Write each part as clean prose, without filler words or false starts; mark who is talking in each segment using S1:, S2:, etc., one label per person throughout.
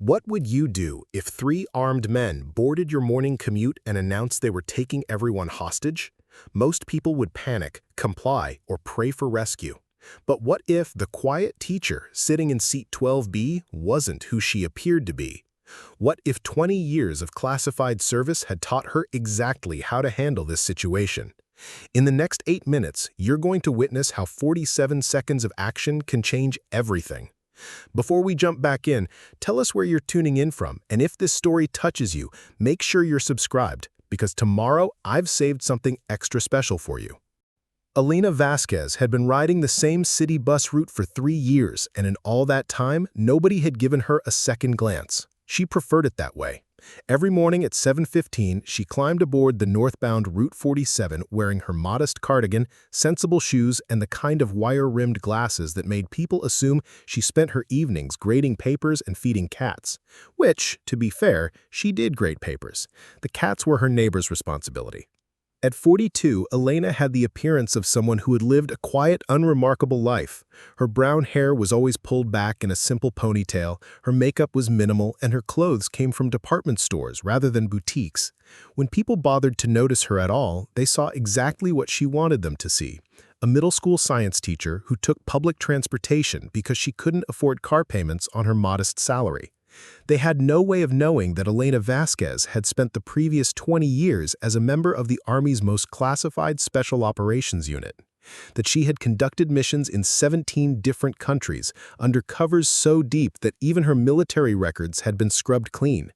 S1: What would you do if three armed men boarded your morning commute and announced they were taking everyone hostage? Most people would panic, comply, or pray for rescue. But what if the quiet teacher sitting in seat 12B wasn't who she appeared to be? What if 20 years of classified service had taught her exactly how to handle this situation? In the next 8 minutes, you're going to witness how 47 seconds of action can change everything. Before we jump back in, tell us where you're tuning in from, and if this story touches you, make sure you're subscribed, because tomorrow I've saved something extra special for you. Elena Vasquez had been riding the same city bus route for 3 years, and in all that time, nobody had given her a second glance. She preferred it that way. Every morning at 7:15, she climbed aboard the northbound Route 47 wearing her modest cardigan, sensible shoes, and the kind of wire-rimmed glasses that made people assume she spent her evenings grading papers and feeding cats. Which, to be fair, she did grade papers. The cats were her neighbor's responsibility. At 42, Elena had the appearance of someone who had lived a quiet, unremarkable life. Her brown hair was always pulled back in a simple ponytail, her makeup was minimal, and her clothes came from department stores rather than boutiques. When people bothered to notice her at all, they saw exactly what she wanted them to see: a middle school science teacher who took public transportation because she couldn't afford car payments on her modest salary. They had no way of knowing that Elena Vasquez had spent the previous 20 years as a member of the Army's most classified Special Operations Unit, that she had conducted missions in 17 different countries under covers so deep that even her military records had been scrubbed clean,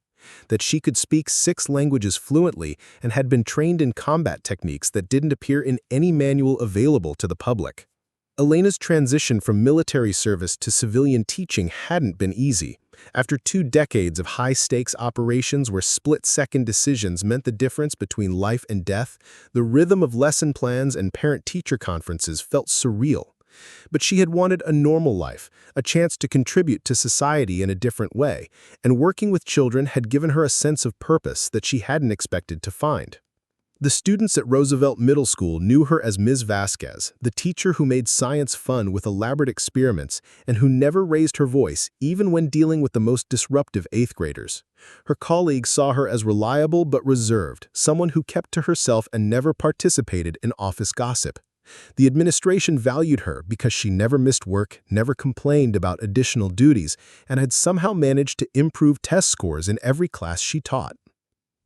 S1: that she could speak 6 languages fluently and had been trained in combat techniques that didn't appear in any manual available to the public. Elena's transition from military service to civilian teaching hadn't been easy. After 2 decades of high-stakes operations where split-second decisions meant the difference between life and death, the rhythm of lesson plans and parent-teacher conferences felt surreal. But she had wanted a normal life, a chance to contribute to society in a different way, and working with children had given her a sense of purpose that she hadn't expected to find. The students at Roosevelt Middle School knew her as Ms. Vasquez, the teacher who made science fun with elaborate experiments and who never raised her voice even when dealing with the most disruptive 8th graders. Her colleagues saw her as reliable but reserved, someone who kept to herself and never participated in office gossip. The administration valued her because she never missed work, never complained about additional duties, and had somehow managed to improve test scores in every class she taught.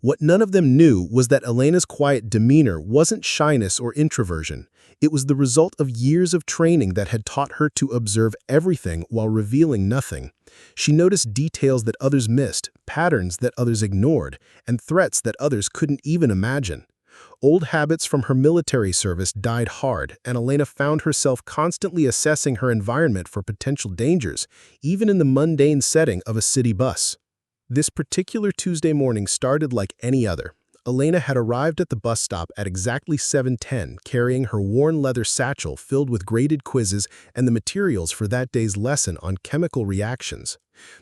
S1: What none of them knew was that Elena's quiet demeanor wasn't shyness or introversion. It was the result of years of training that had taught her to observe everything while revealing nothing. She noticed details that others missed, patterns that others ignored, and threats that others couldn't even imagine. Old habits from her military service died hard, and Elena found herself constantly assessing her environment for potential dangers, even in the mundane setting of a city bus. This particular Tuesday morning started like any other. Elena had arrived at the bus stop at exactly 7:10, carrying her worn leather satchel filled with graded quizzes and the materials for that day's lesson on chemical reactions.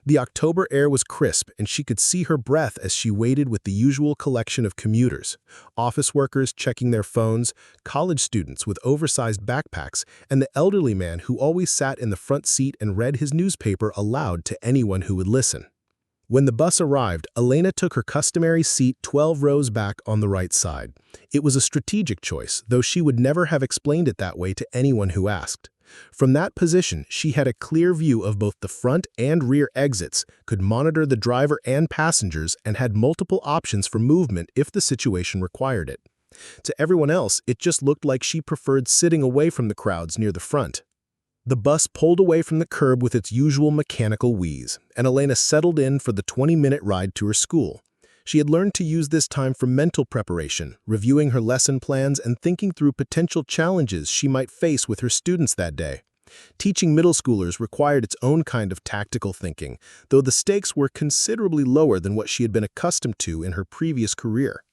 S1: The October air was crisp, and she could see her breath as she waited with the usual collection of commuters: office workers checking their phones, college students with oversized backpacks, and the elderly man who always sat in the front seat and read his newspaper aloud to anyone who would listen. When the bus arrived, Elena took her customary seat 12 rows back on the right side. It was a strategic choice, though she would never have explained it that way to anyone who asked. From that position, she had a clear view of both the front and rear exits, could monitor the driver and passengers, and had multiple options for movement if the situation required it. To everyone else, it just looked like she preferred sitting away from the crowds near the front. The bus pulled away from the curb with its usual mechanical wheeze, and Elena settled in for the 20-minute ride to her school. She had learned to use this time for mental preparation, reviewing her lesson plans and thinking through potential challenges she might face with her students that day. Teaching middle schoolers required its own kind of tactical thinking, though the stakes were considerably lower than what she had been accustomed to in her previous career.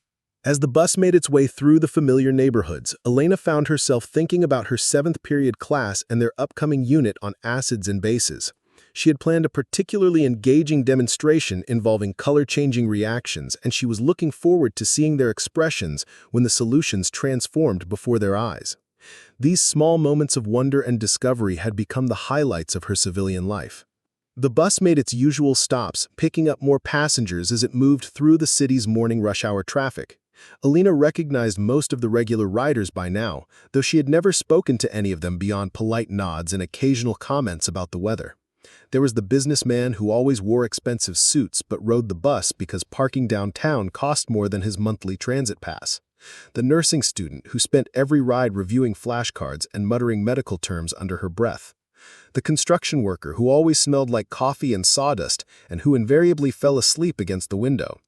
S1: As the bus made its way through the familiar neighborhoods, Elena found herself thinking about her 7th period class and their upcoming unit on acids and bases. She had planned a particularly engaging demonstration involving color-changing reactions, and she was looking forward to seeing their expressions when the solutions transformed before their eyes. These small moments of wonder and discovery had become the highlights of her civilian life. The bus made its usual stops, picking up more passengers as it moved through the city's morning rush hour traffic. Elena recognized most of the regular riders by now, though she had never spoken to any of them beyond polite nods and occasional comments about the weather. There was the businessman who always wore expensive suits but rode the bus because parking downtown cost more than his monthly transit pass. The nursing student who spent every ride reviewing flashcards and muttering medical terms under her breath. The construction worker who always smelled like coffee and sawdust and who invariably fell asleep against the window.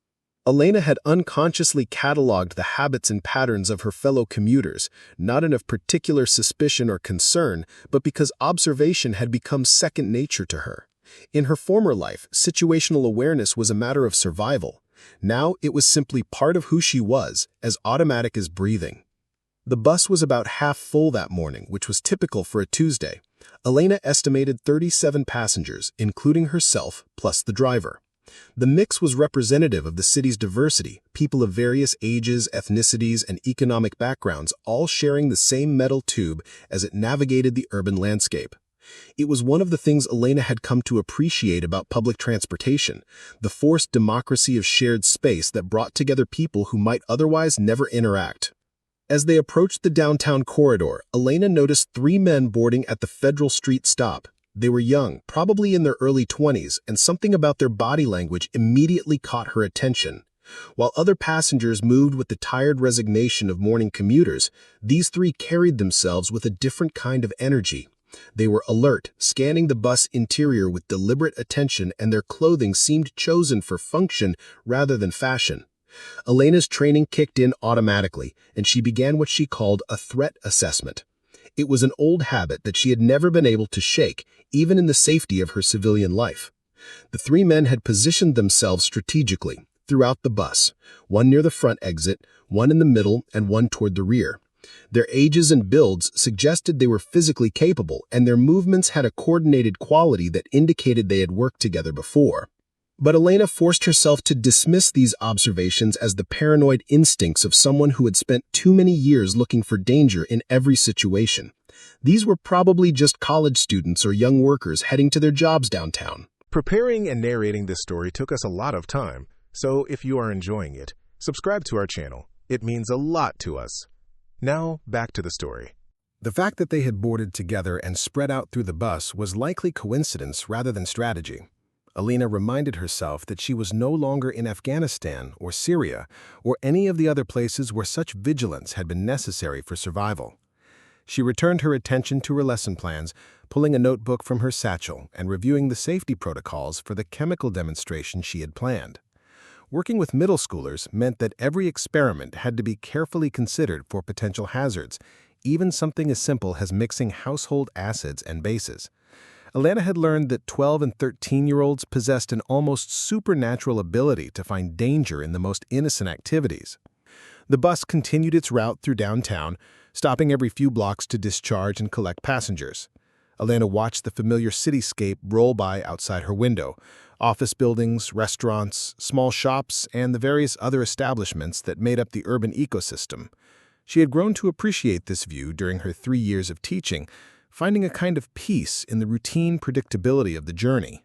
S1: Elena had unconsciously cataloged the habits and patterns of her fellow commuters, not in of particular suspicion or concern, but because observation had become second nature to her. In her former life, situational awareness was a matter of survival. Now it was simply part of who she was, as automatic as breathing. The bus was about half full that morning, which was typical for a Tuesday. Elena estimated 37 passengers, including herself, plus the driver. The mix was representative of the city's diversity, people of various ages, ethnicities, and economic backgrounds all sharing the same metal tube as it navigated the urban landscape. It was one of the things Elena had come to appreciate about public transportation, the forced democracy of shared space that brought together people who might otherwise never interact. As they approached the downtown corridor, Elena noticed 3 men boarding at the Federal Street stop. They were young, probably in their early 20s, and something about their body language immediately caught her attention. While other passengers moved with the tired resignation of morning commuters, these 3 carried themselves with a different kind of energy. They were alert, scanning the bus interior with deliberate attention, and their clothing seemed chosen for function rather than fashion. Elena's training kicked in automatically, and she began what she called a threat assessment. It was an old habit that she had never been able to shake, even in the safety of her civilian life. The 3 men had positioned themselves strategically throughout the bus, one near the front exit, one in the middle, and one toward the rear. Their ages and builds suggested they were physically capable, and their movements had a coordinated quality that indicated they had worked together before. But Elena forced herself to dismiss these observations as the paranoid instincts of someone who had spent too many years looking for danger in every situation. These were probably just college students or young workers heading to their jobs downtown.
S2: Preparing and narrating this story took us a lot of time, so if you are enjoying it, subscribe to our channel. It means a lot to us. Now, back to the story.
S1: The fact that they had boarded together and spread out through the bus was likely coincidence rather than strategy. Elena reminded herself that she was no longer in Afghanistan or Syria or any of the other places where such vigilance had been necessary for survival. She returned her attention to her lesson plans, pulling a notebook from her satchel and reviewing the safety protocols for the chemical demonstration she had planned. Working with middle schoolers meant that every experiment had to be carefully considered for potential hazards, even something as simple as mixing household acids and bases. Elena had learned that 12- and 13-year-olds possessed an almost supernatural ability to find danger in the most innocent activities. The bus continued its route through downtown, stopping every few blocks to discharge and collect passengers. Elena watched the familiar cityscape roll by outside her window, office buildings, restaurants, small shops, and the various other establishments that made up the urban ecosystem. She had grown to appreciate this view during her 3 years of teaching, finding a kind of peace in the routine predictability of the journey.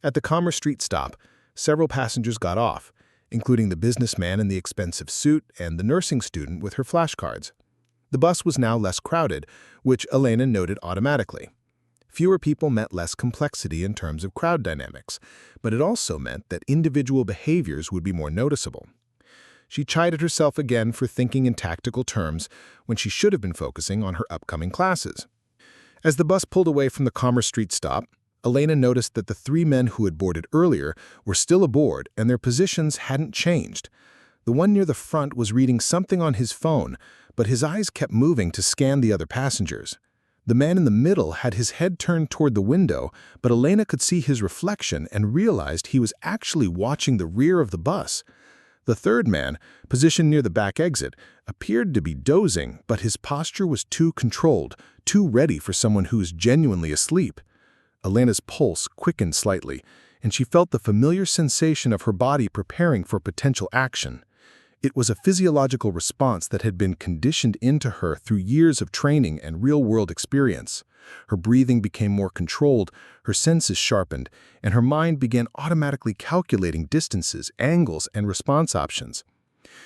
S1: At the Commerce Street stop, several passengers got off, including the businessman in the expensive suit and the nursing student with her flashcards. The bus was now less crowded, which Elena noted automatically. Fewer people meant less complexity in terms of crowd dynamics, but it also meant that individual behaviors would be more noticeable. She chided herself again for thinking in tactical terms when she should have been focusing on her upcoming classes. As the bus pulled away from the Commerce Street stop, Elena noticed that the 3 men who had boarded earlier were still aboard and their positions hadn't changed. The one near the front was reading something on his phone, but his eyes kept moving to scan the other passengers. The man in the middle had his head turned toward the window, but Elena could see his reflection and realized he was actually watching the rear of the bus. The third man, positioned near the back exit, appeared to be dozing, but his posture was too controlled, too ready for someone who was genuinely asleep. Elena's pulse quickened slightly, and she felt the familiar sensation of her body preparing for potential action. It was a physiological response that had been conditioned into her through years of training and real-world experience. Her breathing became more controlled, her senses sharpened, and her mind began automatically calculating distances, angles, and response options.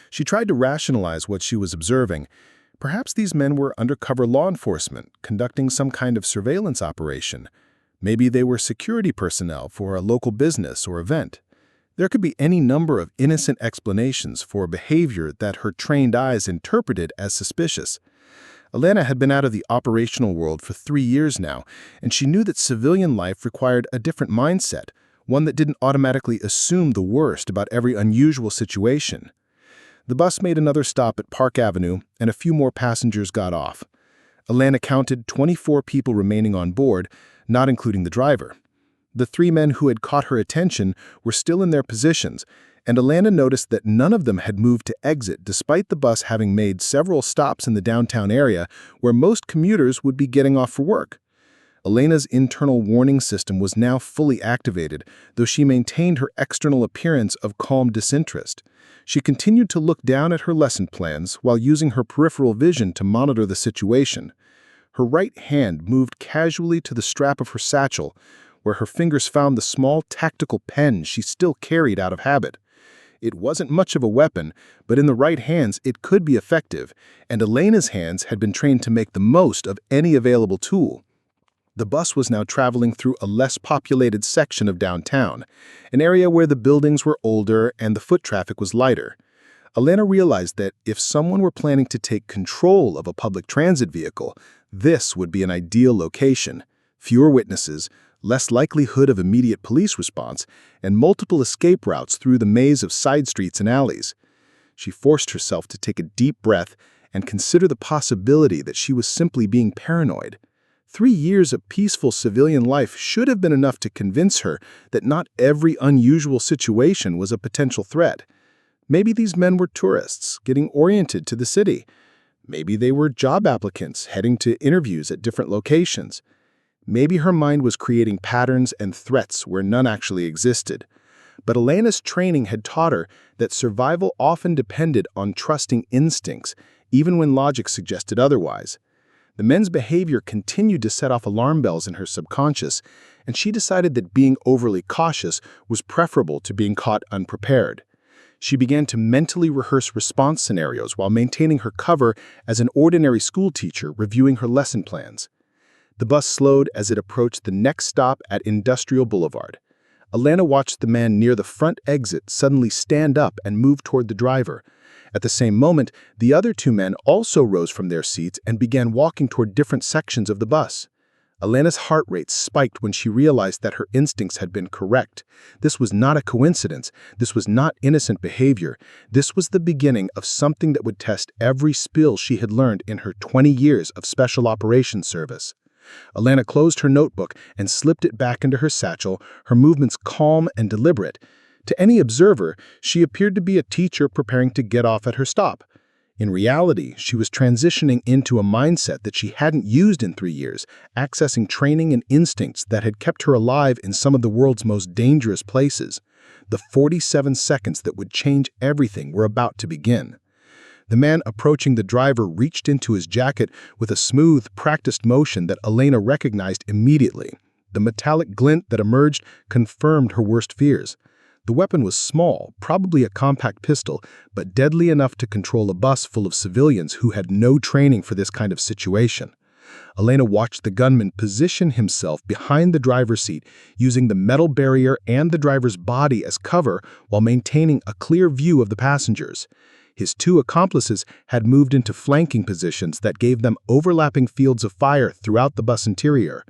S1: She tried to rationalize what she was observing. Perhaps these men were undercover law enforcement, conducting some kind of surveillance operation. Maybe they were security personnel for a local business or event. There could be any number of innocent explanations for behavior that her trained eyes interpreted as suspicious. Elena had been out of the operational world for 3 years now, and she knew that civilian life required a different mindset, one that didn't automatically assume the worst about every unusual situation. The bus made another stop at Park Avenue, and a few more passengers got off. Elena counted 24 people remaining on board, not including the driver. The 3 men who had caught her attention were still in their positions, and Elena noticed that none of them had moved to exit despite the bus having made several stops in the downtown area where most commuters would be getting off for work. Elena's internal warning system was now fully activated, though she maintained her external appearance of calm disinterest. She continued to look down at her lesson plans while using her peripheral vision to monitor the situation. Her right hand moved casually to the strap of her satchel, where her fingers found the small tactical pen she still carried out of habit. It wasn't much of a weapon, but in the right hands it could be effective, and Elena's hands had been trained to make the most of any available tool. The bus was now traveling through a less populated section of downtown, an area where the buildings were older and the foot traffic was lighter. Elena realized that if someone were planning to take control of a public transit vehicle, this would be an ideal location. Fewer witnesses, less likelihood of immediate police response, and multiple escape routes through the maze of side streets and alleys. She forced herself to take a deep breath and consider the possibility that she was simply being paranoid. 3 years of peaceful civilian life should have been enough to convince her that not every unusual situation was a potential threat. Maybe these men were tourists getting oriented to the city. Maybe they were job applicants heading to interviews at different locations. Maybe her mind was creating patterns and threats where none actually existed. But Elena's training had taught her that survival often depended on trusting instincts, even when logic suggested otherwise. The men's behavior continued to set off alarm bells in her subconscious, and she decided that being overly cautious was preferable to being caught unprepared. She began to mentally rehearse response scenarios while maintaining her cover as an ordinary school teacher reviewing her lesson plans. The bus slowed as it approached the next stop at Industrial Boulevard. Elena watched the man near the front exit suddenly stand up and move toward the driver. At the same moment, the other 2 men also rose from their seats and began walking toward different sections of the bus. Elena's heart rate spiked when she realized that her instincts had been correct. This was not a coincidence. This was not innocent behavior. This was the beginning of something that would test every skill she had learned in her 20 years of special operations service. Elena closed her notebook and slipped it back into her satchel, her movements calm and deliberate. To any observer, she appeared to be a teacher preparing to get off at her stop. In reality, she was transitioning into a mindset that she hadn't used in 3 years, accessing training and instincts that had kept her alive in some of the world's most dangerous places. The 47 seconds that would change everything were about to begin. The man approaching the driver reached into his jacket with a smooth, practiced motion that Elena recognized immediately. The metallic glint that emerged confirmed her worst fears. The weapon was small, probably a compact pistol, but deadly enough to control a bus full of civilians who had no training for this kind of situation. Elena watched the gunman position himself behind the driver's seat, using the metal barrier and the driver's body as cover while maintaining a clear view of the passengers. His 2 accomplices had moved into flanking positions that gave them overlapping fields of fire throughout the bus interior.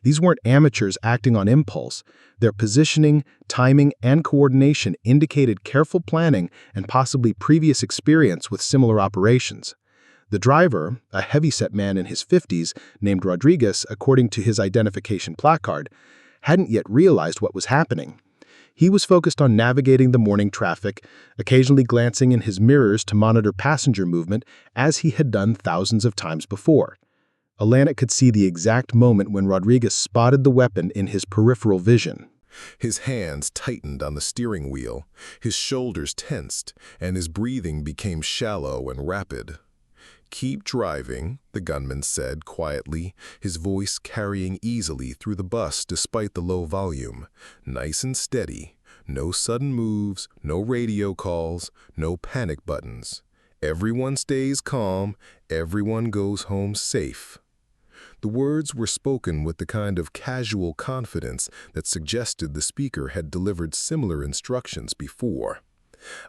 S1: These weren't amateurs acting on impulse. Their positioning, timing, and coordination indicated careful planning and possibly previous experience with similar operations. The driver, a heavyset man in his 50s, named Rodriguez according to his identification placard, hadn't yet realized what was happening. He was focused on navigating the morning traffic, occasionally glancing in his mirrors to monitor passenger movement as he had done thousands of times before. Elena could see the exact moment when Rodriguez spotted the weapon in his peripheral vision.
S2: His hands tightened on the steering wheel, his shoulders tensed, and his breathing became shallow and rapid. "Keep driving," the gunman said quietly, his voice carrying easily through the bus despite the low volume. "Nice and steady. No sudden moves, no radio calls, no panic buttons. Everyone stays calm, everyone goes home safe." The words were spoken with the kind of casual confidence that suggested the speaker had delivered similar instructions before.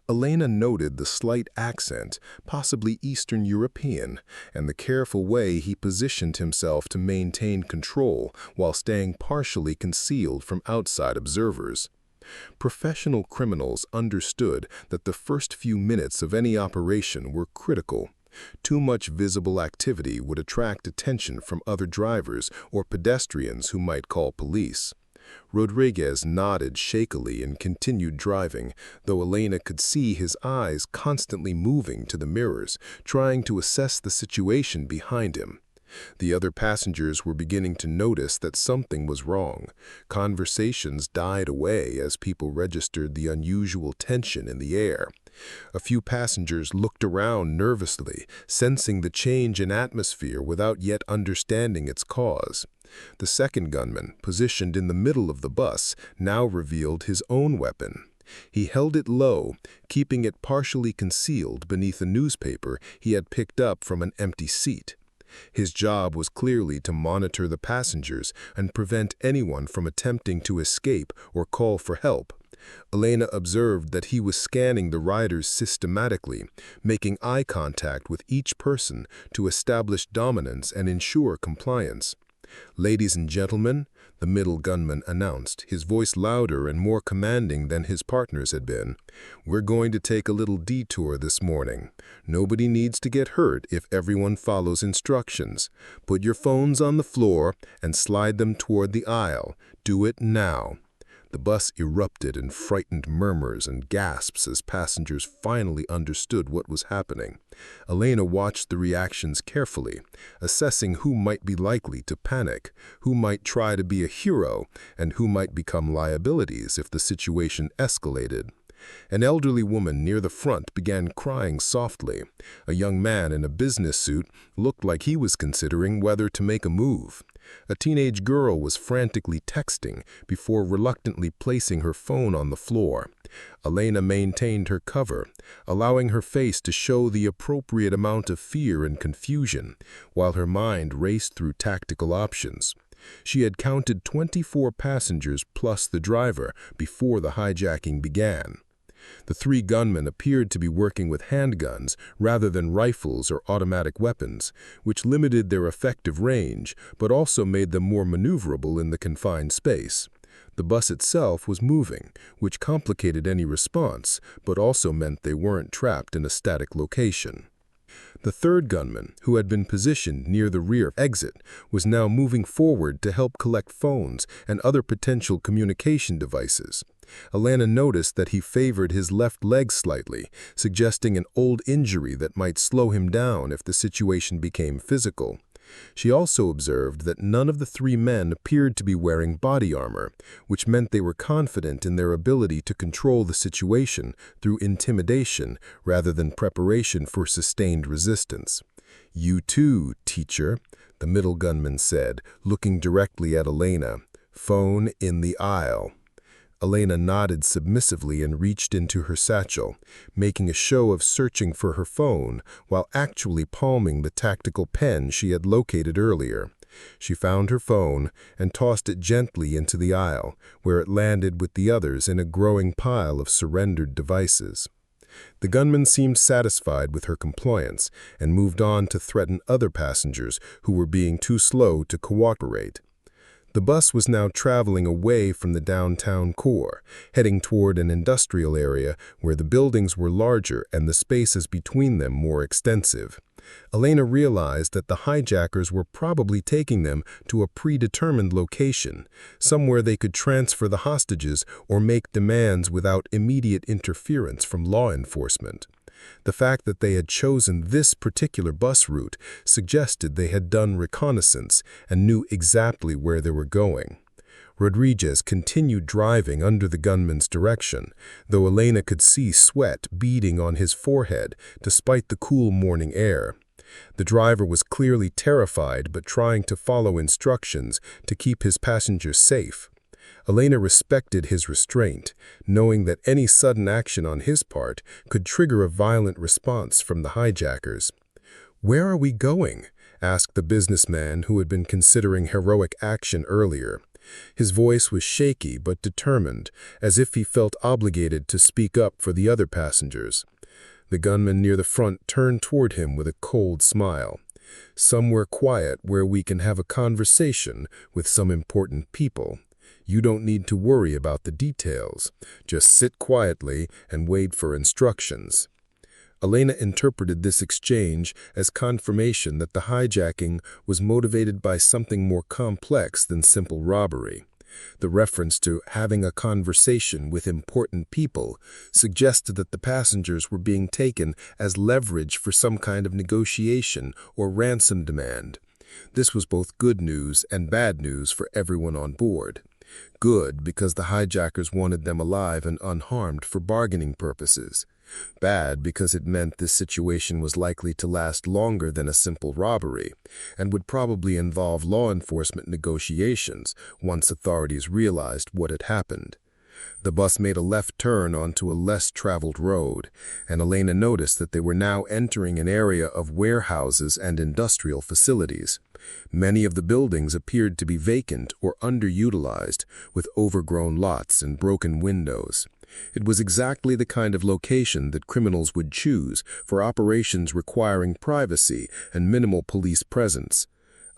S2: Elena noted the slight accent, possibly Eastern European, and the careful way he positioned himself to maintain control while staying partially concealed from outside observers. Professional criminals understood that the first few minutes of any operation were critical. Too much visible activity would attract attention from other drivers or pedestrians who might call police. Rodriguez nodded shakily and continued driving, though Elena could see his eyes constantly moving to the mirrors, trying to assess the situation behind him. The other passengers were beginning to notice that something was wrong. Conversations died away as people registered the unusual tension in the air. A few passengers looked around nervously, sensing the change in atmosphere without yet understanding its cause. The second gunman, positioned in the middle of the bus, now revealed his own weapon. He held it low, keeping it partially concealed beneath a newspaper he had picked up from an empty seat. His job was clearly to monitor the passengers and prevent anyone from attempting to escape or call for help. Elena observed that he was scanning the riders systematically, making eye contact with each person to establish dominance and ensure compliance. "Ladies and gentlemen," the middle gunman announced, his voice louder and more commanding than his partner's had been, "we're going to take a little detour this morning. Nobody needs to get hurt if everyone follows instructions. Put your phones on the floor and slide them toward the aisle. Do it now." The bus erupted in frightened murmurs and gasps as passengers finally understood what was happening. Elena watched the reactions carefully, assessing who might be likely to panic, who might try to be a hero, and who might become liabilities if the situation escalated. An elderly woman near the front began crying softly. A young man in a business suit looked like he was considering whether to make a move. A teenage girl was frantically texting before reluctantly placing her phone on the floor. Elena maintained her cover, allowing her face to show the appropriate amount of fear and confusion, while her mind raced through tactical options. She had counted 24 passengers plus the driver before the hijacking began. The three gunmen appeared to be working with handguns rather than rifles or automatic weapons, which limited their effective range but also made them more maneuverable in the confined space. The bus itself was moving, which complicated any response, but also meant they weren't trapped in a static location. The third gunman, who had been positioned near the rear exit, was now moving forward to help collect phones and other potential communication devices. Elena noticed that he favored his left leg slightly, suggesting an old injury that might slow him down if the situation became physical. She also observed that none of the three men appeared to be wearing body armor, which meant they were confident in their ability to control the situation through intimidation rather than preparation for sustained resistance. "You too, teacher," the middle gunman said, looking directly at Elena. "Phone in the aisle." Elena nodded submissively and reached into her satchel, making a show of searching for her phone while actually palming the tactical pen she had located earlier. She found her phone and tossed it gently into the aisle, where it landed with the others in a growing pile of surrendered devices. The gunman seemed satisfied with her compliance and moved on to threaten other passengers who were being too slow to cooperate. The bus was now traveling away from the downtown core, heading toward an industrial area where the buildings were larger and the spaces between them more extensive. Elena realized that the hijackers were probably taking them to a predetermined location, somewhere they could transfer the hostages or make demands without immediate interference from law enforcement. The fact that they had chosen this particular bus route suggested they had done reconnaissance and knew exactly where they were going. Rodriguez continued driving under the gunman's direction, though Elena could see sweat beading on his forehead despite the cool morning air. The driver was clearly terrified but trying to follow instructions to keep his passengers safe. Elena respected his restraint, knowing that any sudden action on his part could trigger a violent response from the hijackers. "Where are we going?" asked the businessman who had been considering heroic action earlier. His voice was shaky but determined, as if he felt obligated to speak up for the other passengers. The gunman near the front turned toward him with a cold smile. "Somewhere quiet where we can have a conversation with some important people. You don't need to worry about the details. Just sit quietly and wait for instructions." Elena interpreted this exchange as confirmation that the hijacking was motivated by something more complex than simple robbery. The reference to having a conversation with important people suggested that the passengers were being taken as leverage for some kind of negotiation or ransom demand. This was both good news and bad news for everyone on board. Good because the hijackers wanted them alive and unharmed for bargaining purposes. Bad because it meant this situation was likely to last longer than a simple robbery, and would probably involve law enforcement negotiations once authorities realized what had happened. The bus made a left turn onto a less traveled road, and Elena noticed that they were now entering an area of warehouses and industrial facilities. Many of the buildings appeared to be vacant or underutilized, with overgrown lots and broken windows. It was exactly the kind of location that criminals would choose for operations requiring privacy and minimal police presence.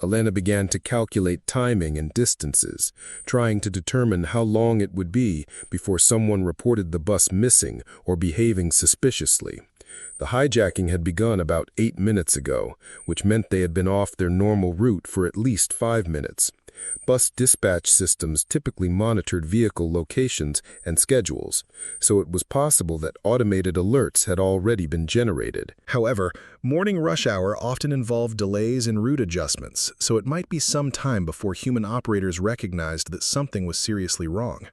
S2: Elena began to calculate timing and distances, trying to determine how long it would be before someone reported the bus missing or behaving suspiciously. The hijacking had begun about 8 minutes ago, which meant they had been off their normal route for at least 5 minutes. Bus dispatch systems typically monitored vehicle locations and schedules, so it was possible that automated alerts had already been generated. However, morning rush hour often involved delays in route adjustments, so it might be some time before human operators recognized that something was seriously wrong.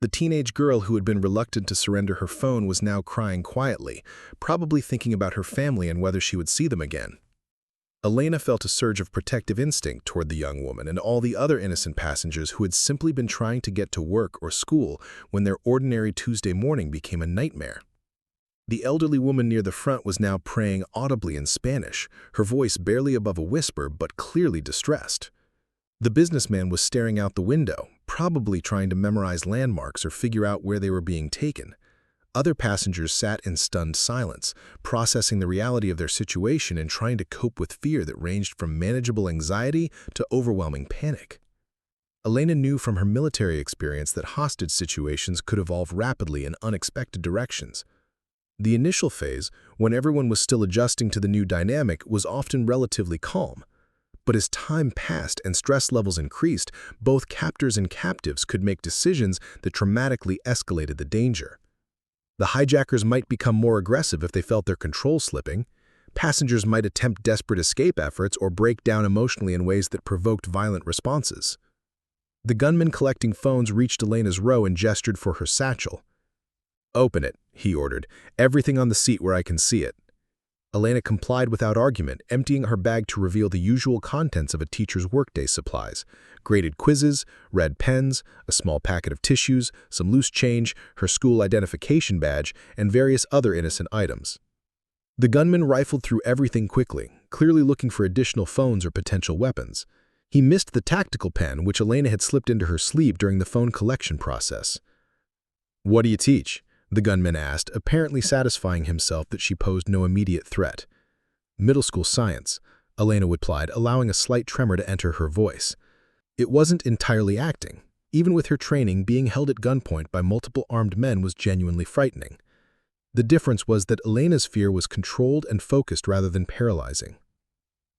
S2: The teenage girl who had been reluctant to surrender her phone was now crying quietly, probably thinking about her family and whether she would see them again. Elena felt a surge of protective instinct toward the young woman and all the other innocent passengers who had simply been trying to get to work or school when their ordinary Tuesday morning became a nightmare. The elderly woman near the front was now praying audibly in Spanish, her voice barely above a whisper but clearly distressed. The businessman was staring out the window, probably trying to memorize landmarks or figure out where they were being taken. Other passengers sat in stunned silence, processing the reality of their situation and trying to cope with fear that ranged from manageable anxiety to overwhelming panic. Elena knew from her military experience that hostage situations could evolve rapidly in unexpected directions. The initial phase, when everyone was still adjusting to the new dynamic, was often relatively calm. But as time passed and stress levels increased, both captors and captives could make decisions that dramatically escalated the danger. The hijackers might become more aggressive if they felt their control slipping. Passengers might attempt desperate escape efforts or break down emotionally in ways that provoked violent responses. The gunman collecting phones reached Elena's row and gestured for her satchel. "Open it," he ordered. "Everything on the seat where I can see it." Elena complied without argument, emptying her bag to reveal the usual contents of a teacher's workday supplies: graded quizzes, red pens, a small packet of tissues, some loose change, her school identification badge, and various other innocent items. The gunman rifled through everything quickly, clearly looking for additional phones or potential weapons. He missed the tactical pen, which Elena had slipped into her sleeve during the phone collection process. "What do you teach?" the gunman asked, apparently satisfying himself that she posed no immediate threat. "Middle school science," Elena replied, allowing a slight tremor to enter her voice. It wasn't entirely acting. Even with her training, being held at gunpoint by multiple armed men was genuinely frightening. The difference was that Elena's fear was controlled and focused rather than paralyzing.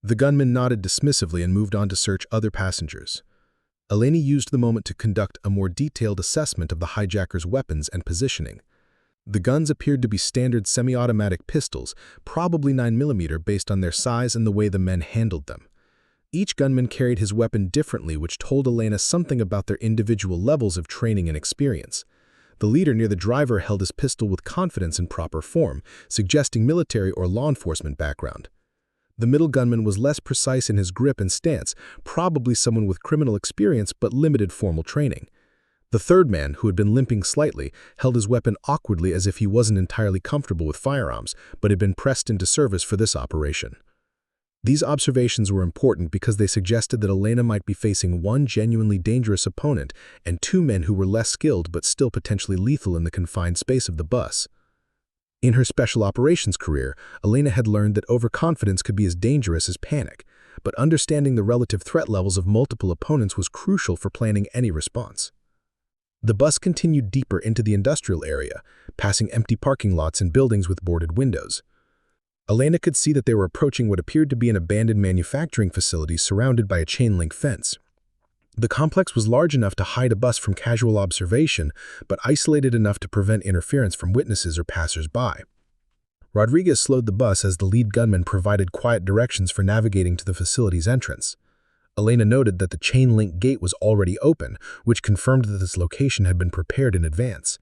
S2: The gunman nodded dismissively and moved on to search other passengers. Elena used the moment to conduct a more detailed assessment of the hijackers' weapons and positioning. The guns appeared to be standard semi-automatic pistols, probably 9mm based on their size and the way the men handled them.
S1: Each gunman carried his weapon differently, which told Elena something about their individual levels of training and experience. The leader near the driver held his pistol with confidence and proper form, suggesting military or law enforcement background. The middle gunman was less precise in his grip and stance, probably someone with criminal experience but limited formal training. The third man, who had been limping slightly, held his weapon awkwardly as if he wasn't entirely comfortable with firearms, but had been pressed into service for this operation. These observations were important because they suggested that Elena might be facing one genuinely dangerous opponent and two men who were less skilled but still potentially lethal in the confined space of the bus. In her special operations career, Elena had learned that overconfidence could be as dangerous as panic, but understanding the relative threat levels of multiple opponents was crucial for planning any response. The bus continued deeper into the industrial area, passing empty parking lots and buildings with boarded windows. Elena could see that they were approaching what appeared to be an abandoned manufacturing facility surrounded by a chain-link fence. The complex was large enough to hide a bus from casual observation, but isolated enough to prevent interference from witnesses or passers-by. Rodriguez slowed the bus as the lead gunman provided quiet directions for navigating to the facility's entrance. Elena noted that the chain-link gate was already open, which confirmed that this location had been prepared in advance.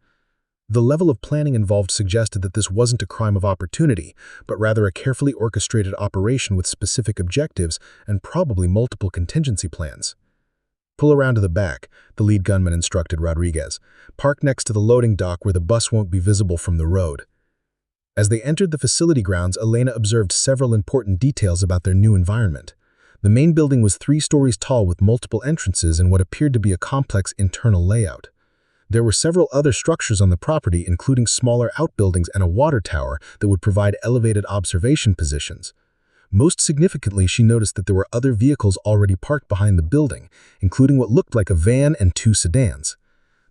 S1: The level of planning involved suggested that this wasn't a crime of opportunity, but rather a carefully orchestrated operation with specific objectives and probably multiple contingency plans. "Pull around to the back," the lead gunman instructed Rodriguez. "Park next to the loading dock where the bus won't be visible from the road." As they entered the facility grounds, Elena observed several important details about their new environment. The main building was 3 stories tall with multiple entrances and what appeared to be a complex internal layout. There were several other structures on the property, including smaller outbuildings and a water tower that would provide elevated observation positions. Most significantly, she noticed that there were other vehicles already parked behind the building, including what looked like a van and 2 sedans.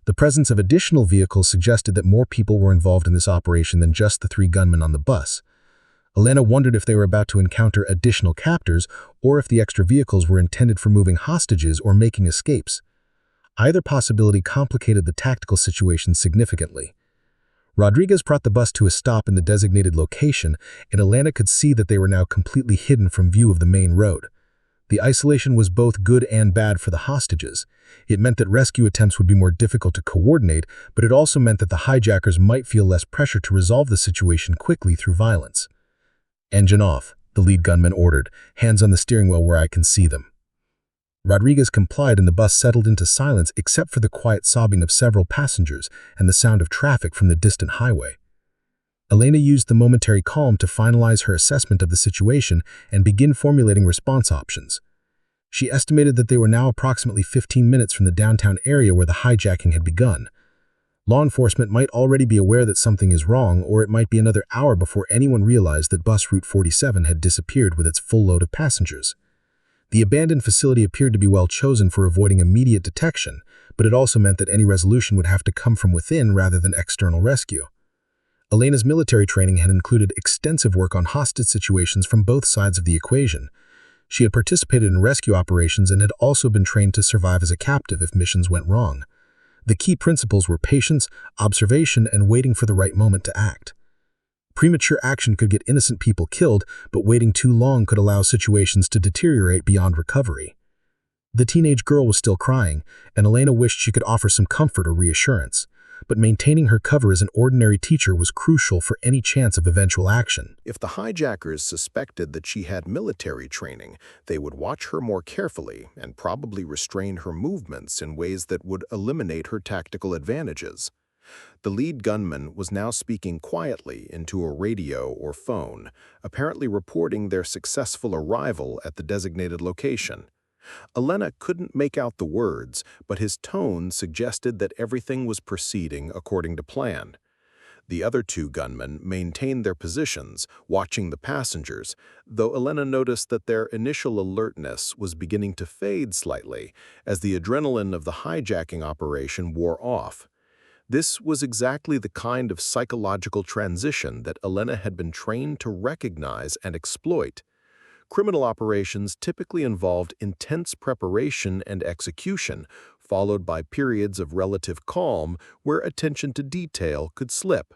S1: The presence of additional vehicles suggested that more people were involved in this operation than just the 3 gunmen on the bus. Elena wondered if they were about to encounter additional captors or if the extra vehicles were intended for moving hostages or making escapes. Either possibility complicated the tactical situation significantly. Rodriguez brought the bus to a stop in the designated location, and Elena could see that they were now completely hidden from view of the main road. The isolation was both good and bad for the hostages. It meant that rescue attempts would be more difficult to coordinate, but it also meant that the hijackers might feel less pressure to resolve the situation quickly through violence. "Engine off," the lead gunman ordered, "hands on the steering wheel where I can see them." Rodriguez complied and the bus settled into silence except for the quiet sobbing of several passengers and the sound of traffic from the distant highway. Elena used the momentary calm to finalize her assessment of the situation and begin formulating response options. She estimated that they were now approximately 15 minutes from the downtown area where the hijacking had begun. Law enforcement might already be aware that something is wrong, or it might be another hour before anyone realized that bus route 47 had disappeared with its full load of passengers. The abandoned facility appeared to be well chosen for avoiding immediate detection, but it also meant that any resolution would have to come from within rather than external rescue. Elena's military training had included extensive work on hostage situations from both sides of the equation. She had participated in rescue operations and had also been trained to survive as a captive if missions went wrong. The key principles were patience, observation, and waiting for the right moment to act. Premature action could get innocent people killed, but waiting too long could allow situations to deteriorate beyond recovery. The teenage girl was still crying, and Elena wished she could offer some comfort or reassurance, but maintaining her cover as an ordinary teacher was crucial for any chance of eventual action.
S2: If the hijackers suspected that she had military training, they would watch her more carefully and probably restrain her movements in ways that would eliminate her tactical advantages. The lead gunman was now speaking quietly into a radio or phone, apparently reporting their successful arrival at the designated location. Elena couldn't make out the words, but his tone suggested that everything was proceeding according to plan. The other 2 gunmen maintained their positions, watching the passengers, though Elena noticed that their initial alertness was beginning to fade slightly as the adrenaline of the hijacking operation wore off. This was exactly the kind of psychological transition that Elena had been trained to recognize and exploit. Criminal operations typically involved intense preparation and execution, followed by periods of relative calm where attention to detail could slip.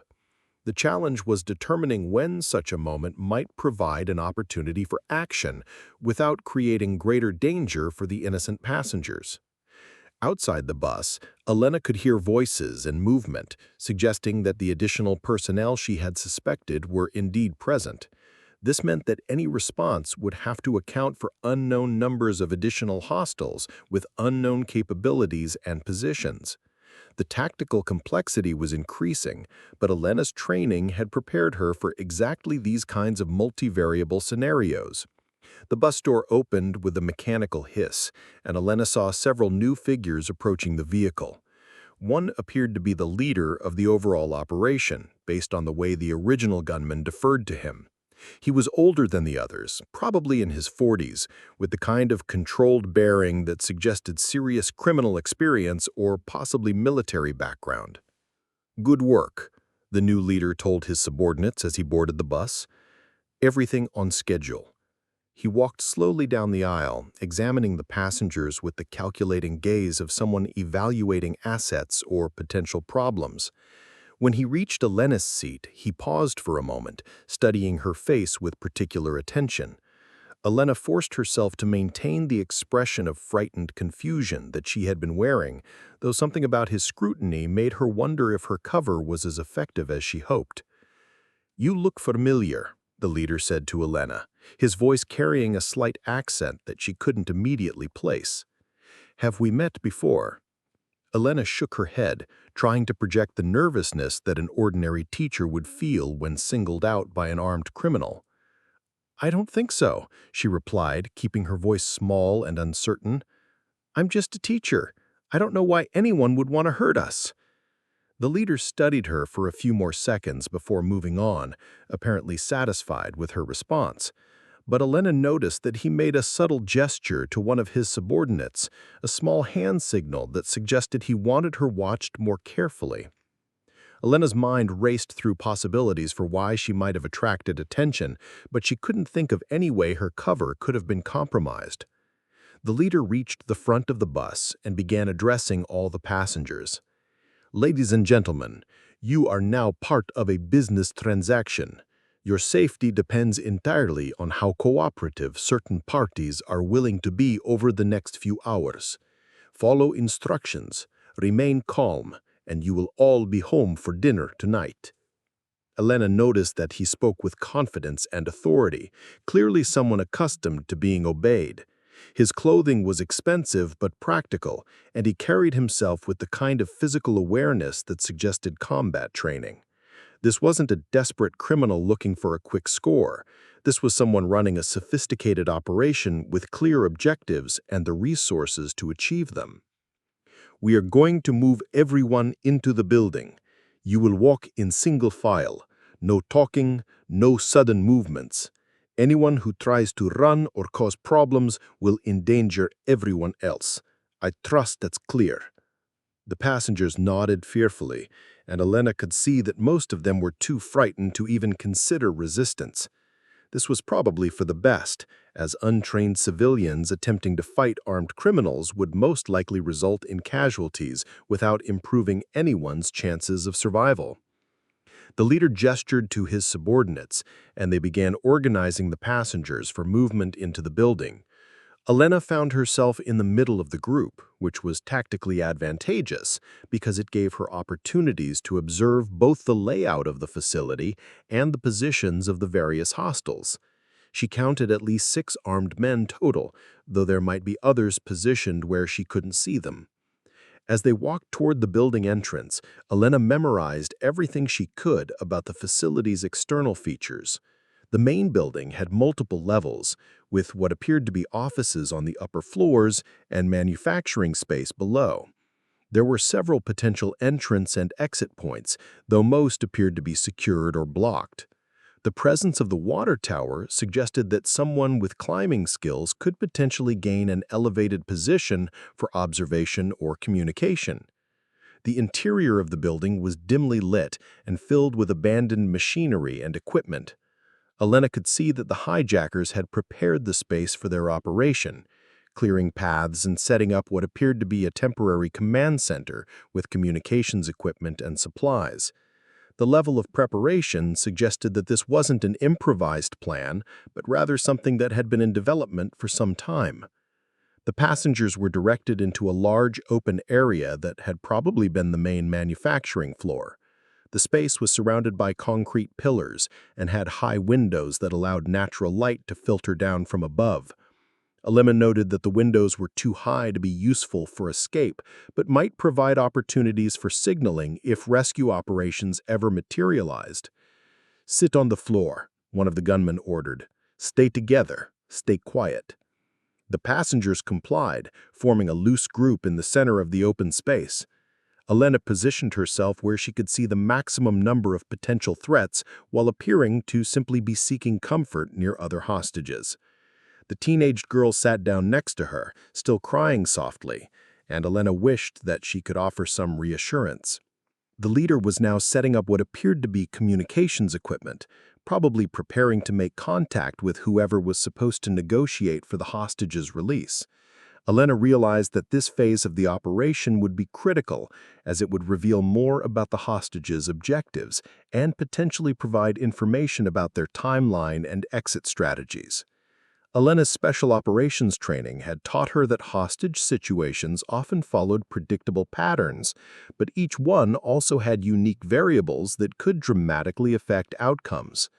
S1: The challenge was determining when such a moment might provide an opportunity for action without creating greater danger for the innocent passengers. Outside the bus, Elena could hear voices and movement, suggesting that the additional personnel she had suspected were indeed present. This meant that any response would have to account for unknown numbers of additional hostiles with unknown capabilities and positions. The tactical complexity was increasing, but Elena's training had prepared her for exactly these kinds of multivariable scenarios. The bus door opened with a mechanical hiss, and Elena saw several new figures approaching the vehicle. One appeared to be the leader of the overall operation, based on the way the original gunman deferred to him. He was older than the others, probably in his 40s, with the kind of controlled bearing that suggested serious criminal experience or possibly military background. "Good work," the new leader told his subordinates as he boarded the bus. "Everything on schedule." He walked slowly down the aisle, examining the passengers with the calculating gaze of someone evaluating assets or potential problems. When he reached Elena's seat, he paused for a moment, studying her face with particular attention. Elena forced herself to maintain the expression of frightened confusion that she had been wearing, though something about his scrutiny made her wonder if her cover was as effective as she hoped. "You look familiar," the leader said to Elena, his voice carrying a slight accent that she couldn't immediately place. "Have we met before?" Elena shook her head, trying to project the nervousness that an ordinary teacher would feel when singled out by an armed criminal. "I don't think so," she replied, keeping her voice small and uncertain. "I'm just a teacher. I don't know why anyone would want to hurt us." The leader studied her for a few more seconds before moving on, apparently satisfied with her response. But Elena noticed that he made a subtle gesture to one of his subordinates, a small hand signal that suggested he wanted her watched more carefully. Elena's mind raced through possibilities for why she might have attracted attention, but she couldn't think of any way her cover could have been compromised. The leader reached the front of the bus and began addressing all the passengers. "Ladies and gentlemen, you are now part of a business transaction. Your safety depends entirely on how cooperative certain parties are willing to be over the next few hours. Follow instructions, remain calm, and you will all be home for dinner tonight." Elena noticed that he spoke with confidence and authority, clearly someone accustomed to being obeyed. His clothing was expensive but practical, and he carried himself with the kind of physical awareness that suggested combat training. This wasn't a desperate criminal looking for a quick score. This was someone running a sophisticated operation with clear objectives and the resources to achieve them. "We are going to move everyone into the building. You will walk in single file. No talking, no sudden movements. Anyone who tries to run or cause problems will endanger everyone else. I trust that's clear." The passengers nodded fearfully, and Elena could see that most of them were too frightened to even consider resistance. This was probably for the best, as untrained civilians attempting to fight armed criminals would most likely result in casualties without improving anyone's chances of survival. The leader gestured to his subordinates, and they began organizing the passengers for movement into the building. Elena found herself in the middle of the group, which was tactically advantageous because it gave her opportunities to observe both the layout of the facility and the positions of the various hostiles. She counted at least 6 armed men total, though there might be others positioned where she couldn't see them. As they walked toward the building entrance, Elena memorized everything she could about the facility's external features. The main building had multiple levels, with what appeared to be offices on the upper floors and manufacturing space below. There were several potential entrance and exit points, though most appeared to be secured or blocked. The presence of the water tower suggested that someone with climbing skills could potentially gain an elevated position for observation or communication. The interior of the building was dimly lit and filled with abandoned machinery and equipment. Elena could see that the hijackers had prepared the space for their operation, clearing paths and setting up what appeared to be a temporary command center with communications equipment and supplies. The level of preparation suggested that this wasn't an improvised plan, but rather something that had been in development for some time. The passengers were directed into a large open area that had probably been the main manufacturing floor. The space was surrounded by concrete pillars and had high windows that allowed natural light to filter down from above. Elena noted that the windows were too high to be useful for escape, but might provide opportunities for signaling if rescue operations ever materialized. "Sit on the floor," one of the gunmen ordered. "Stay together. Stay quiet." The passengers complied, forming a loose group in the center of the open space. Elena positioned herself where she could see the maximum number of potential threats while appearing to simply be seeking comfort near other hostages. The teenaged girl sat down next to her, still crying softly, and Elena wished that she could offer some reassurance. The leader was now setting up what appeared to be communications equipment, probably preparing to make contact with whoever was supposed to negotiate for the hostage's release. Elena realized that this phase of the operation would be critical, as it would reveal more about the hostage's objectives and potentially provide information about their timeline and exit strategies. Elena's special operations training had taught her that hostage situations often followed predictable patterns, but each one also had unique variables that could dramatically affect outcomes.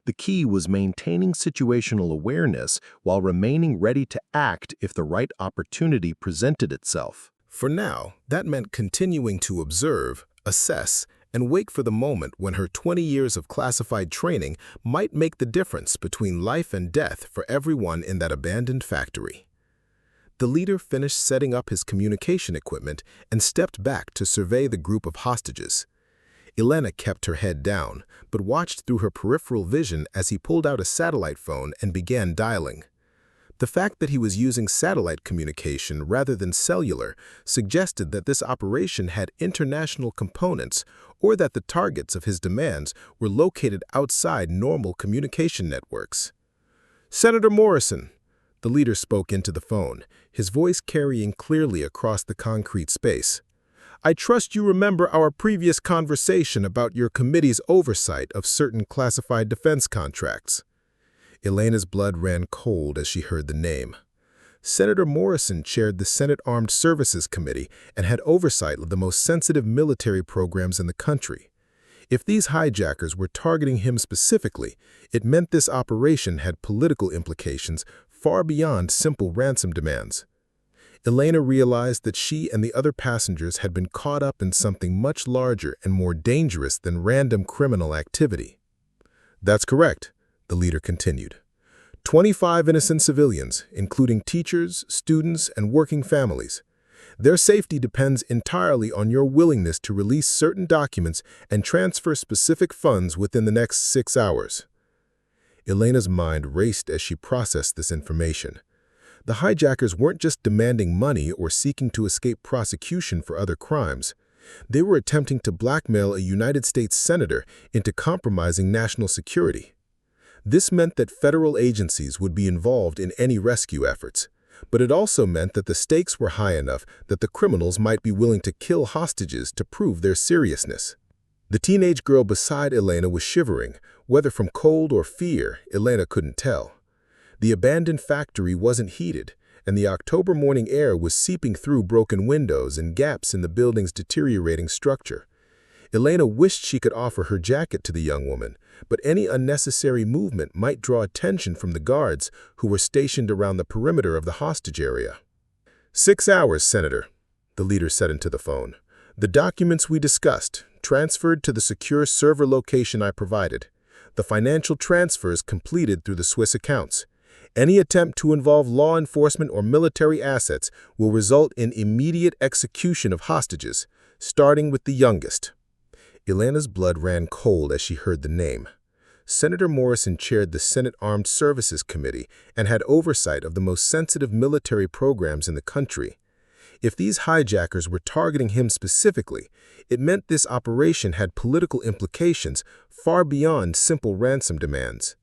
S1: The key was maintaining situational awareness while remaining ready to act if the right opportunity presented itself.
S2: For now, that meant continuing to observe, assess, and wait for the moment when her 20 years of classified training might make the difference between life and death for everyone in that abandoned factory. The leader finished setting up his communication equipment and stepped back to survey the group of hostages. Elena kept her head down, but watched through her peripheral vision as he pulled out a satellite phone and began dialing. The fact that he was using satellite communication rather than cellular suggested that this operation had international components or that the targets of his demands were located outside normal communication networks. "Senator Morrison," the leader spoke into the phone, his voice carrying clearly across the concrete space. "I trust you remember our previous conversation about your committee's oversight of certain classified defense contracts." Elena's blood ran cold as she heard the name. Senator Morrison chaired the Senate Armed Services Committee and had oversight of the most sensitive military programs in the country. If these hijackers were targeting him specifically, it meant this operation had political implications far beyond simple ransom demands. Elena realized that she and the other passengers had been caught up in something much larger and more dangerous than random criminal activity. "That's correct," the leader continued. 25 innocent civilians, including teachers, students, and working families. Their safety depends entirely on your willingness to release certain documents and transfer specific funds within the next 6 hours. Elena's mind raced as she processed this information. The hijackers weren't just demanding money or seeking to escape prosecution for other crimes. They were attempting to blackmail a United States senator into compromising national security. This meant that federal agencies would be involved in any rescue efforts, but it also meant that the stakes were high enough that the criminals might be willing to kill hostages to prove their seriousness. The teenage girl beside Elena was shivering, whether from cold or fear, Elena couldn't tell. The abandoned factory wasn't heated, and the October morning air was seeping through broken windows and gaps in the building's deteriorating structure. Elena wished she could offer her jacket to the young woman, but any unnecessary movement might draw attention from the guards who were stationed around the perimeter of the hostage area. 6 hours, Senator, the leader said into the phone. The documents we discussed, transferred to the secure server location I provided. The financial transfers completed through the Swiss accounts. Any attempt to involve law enforcement or military assets will result in immediate execution of hostages, starting with the youngest. Elena's blood ran cold as she heard the name. Senator Morrison chaired the Senate Armed Services Committee and had oversight of the most sensitive military programs in the country. If these hijackers were targeting him specifically, it meant this operation had political implications far beyond simple ransom demands.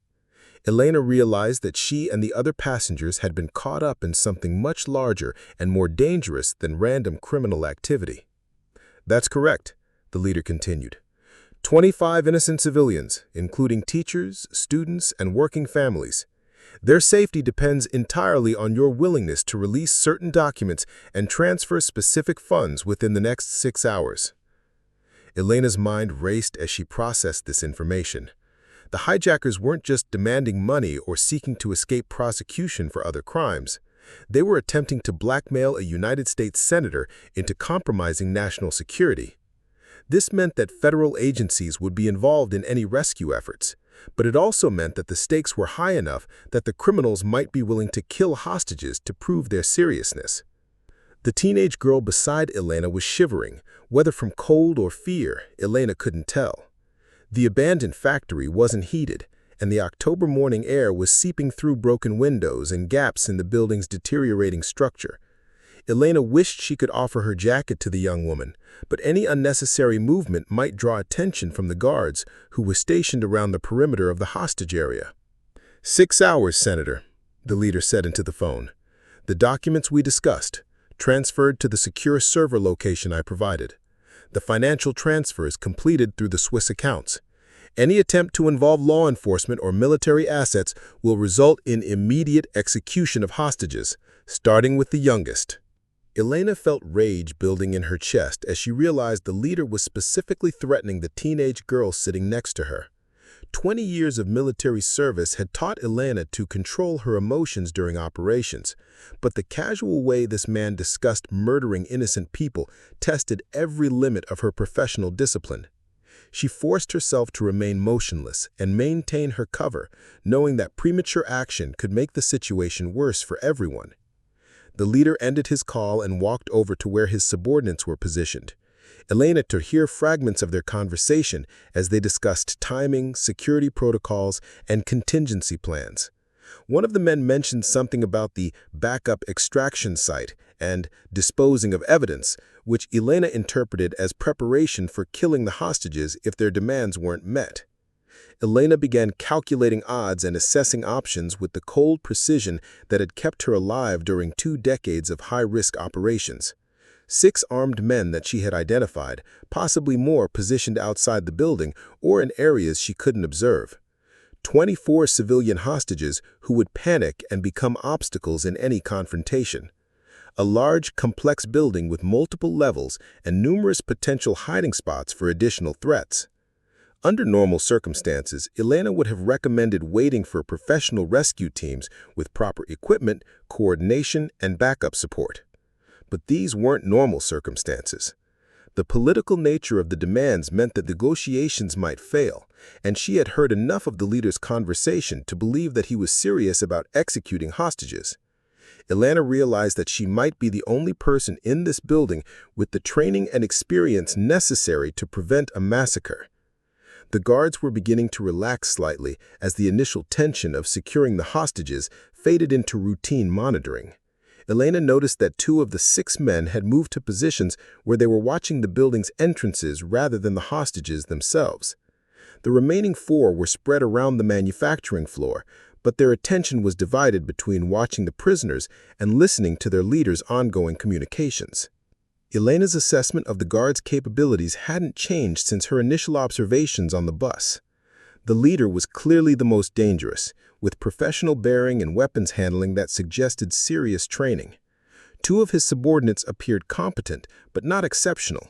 S2: Elena realized that she and the other passengers had been caught up in something much larger and more dangerous than random criminal activity. That's correct, the leader continued.
S1: 25 innocent civilians, including teachers, students, and working families. Their safety depends entirely on your willingness to release certain documents and transfer specific funds within the next 6 hours. Elena's mind raced as she processed this information. The hijackers weren't just demanding money or seeking to escape prosecution for other crimes. They were attempting to blackmail a United States senator into compromising national security. This meant that federal agencies would be involved in any rescue efforts, but it also meant that the stakes were high enough that the criminals might be willing to kill hostages to prove their seriousness. The teenage girl beside Elena was shivering, whether from cold or fear, Elena couldn't tell. The abandoned factory wasn't heated, and the October morning air was seeping through broken windows and gaps in the building's deteriorating structure. Elena wished she could offer her jacket to the young woman, but any unnecessary movement might draw attention from the guards who were stationed around the perimeter of the hostage area. 6 hours, Senator, the leader said into the phone. The documents we discussed, transferred to the secure server location I provided. The financial transfer is completed through the Swiss accounts. Any attempt to involve law enforcement or military assets will result in immediate execution of hostages, starting with the youngest. Elena felt rage building in her chest as she realized the leader was specifically threatening the teenage girl sitting next to her. 20 years of military service had taught Elena to control her emotions during operations, but the casual way this man discussed murdering innocent people tested every limit of her professional discipline. She forced herself to remain motionless and maintain her cover, knowing that premature action could make the situation worse for everyone. The leader ended his call and walked over to where his subordinates were positioned. Elena could hear fragments of their conversation as they discussed timing, security protocols, and contingency plans. One of the men mentioned something about the backup extraction site and disposing of evidence, which Elena interpreted as preparation for killing the hostages if their demands weren't met. Elena began calculating odds and assessing options with the cold precision that had kept her alive during 2 decades of high-risk operations. 6 armed men that she had identified, possibly more positioned outside the building or in areas she couldn't observe. 24 civilian hostages who would panic and become obstacles in any confrontation. A large, complex building with multiple levels and numerous potential hiding spots for additional threats. Under normal circumstances, Elena would have recommended waiting for professional rescue teams with proper equipment, coordination, and backup support. But these weren't normal circumstances. The political nature of the demands meant that negotiations might fail, and she had heard enough of the leader's conversation to believe that he was serious about executing hostages. Elena realized that she might be the only person in this building with the training and experience necessary to prevent a massacre. The guards were beginning to relax slightly as the initial tension of securing the hostages faded into routine monitoring. Elena noticed that 2 of the 6 men had moved to positions where they were watching the building's entrances rather than the hostages themselves. The remaining 4 were spread around the manufacturing floor, but their attention was divided between watching the prisoners and listening to their leader's ongoing communications. Elena's assessment of the guards' capabilities hadn't changed since her initial observations on the bus. The leader was clearly the most dangerous, with professional bearing and weapons handling that suggested serious training. 2 of his subordinates appeared competent, but not exceptional.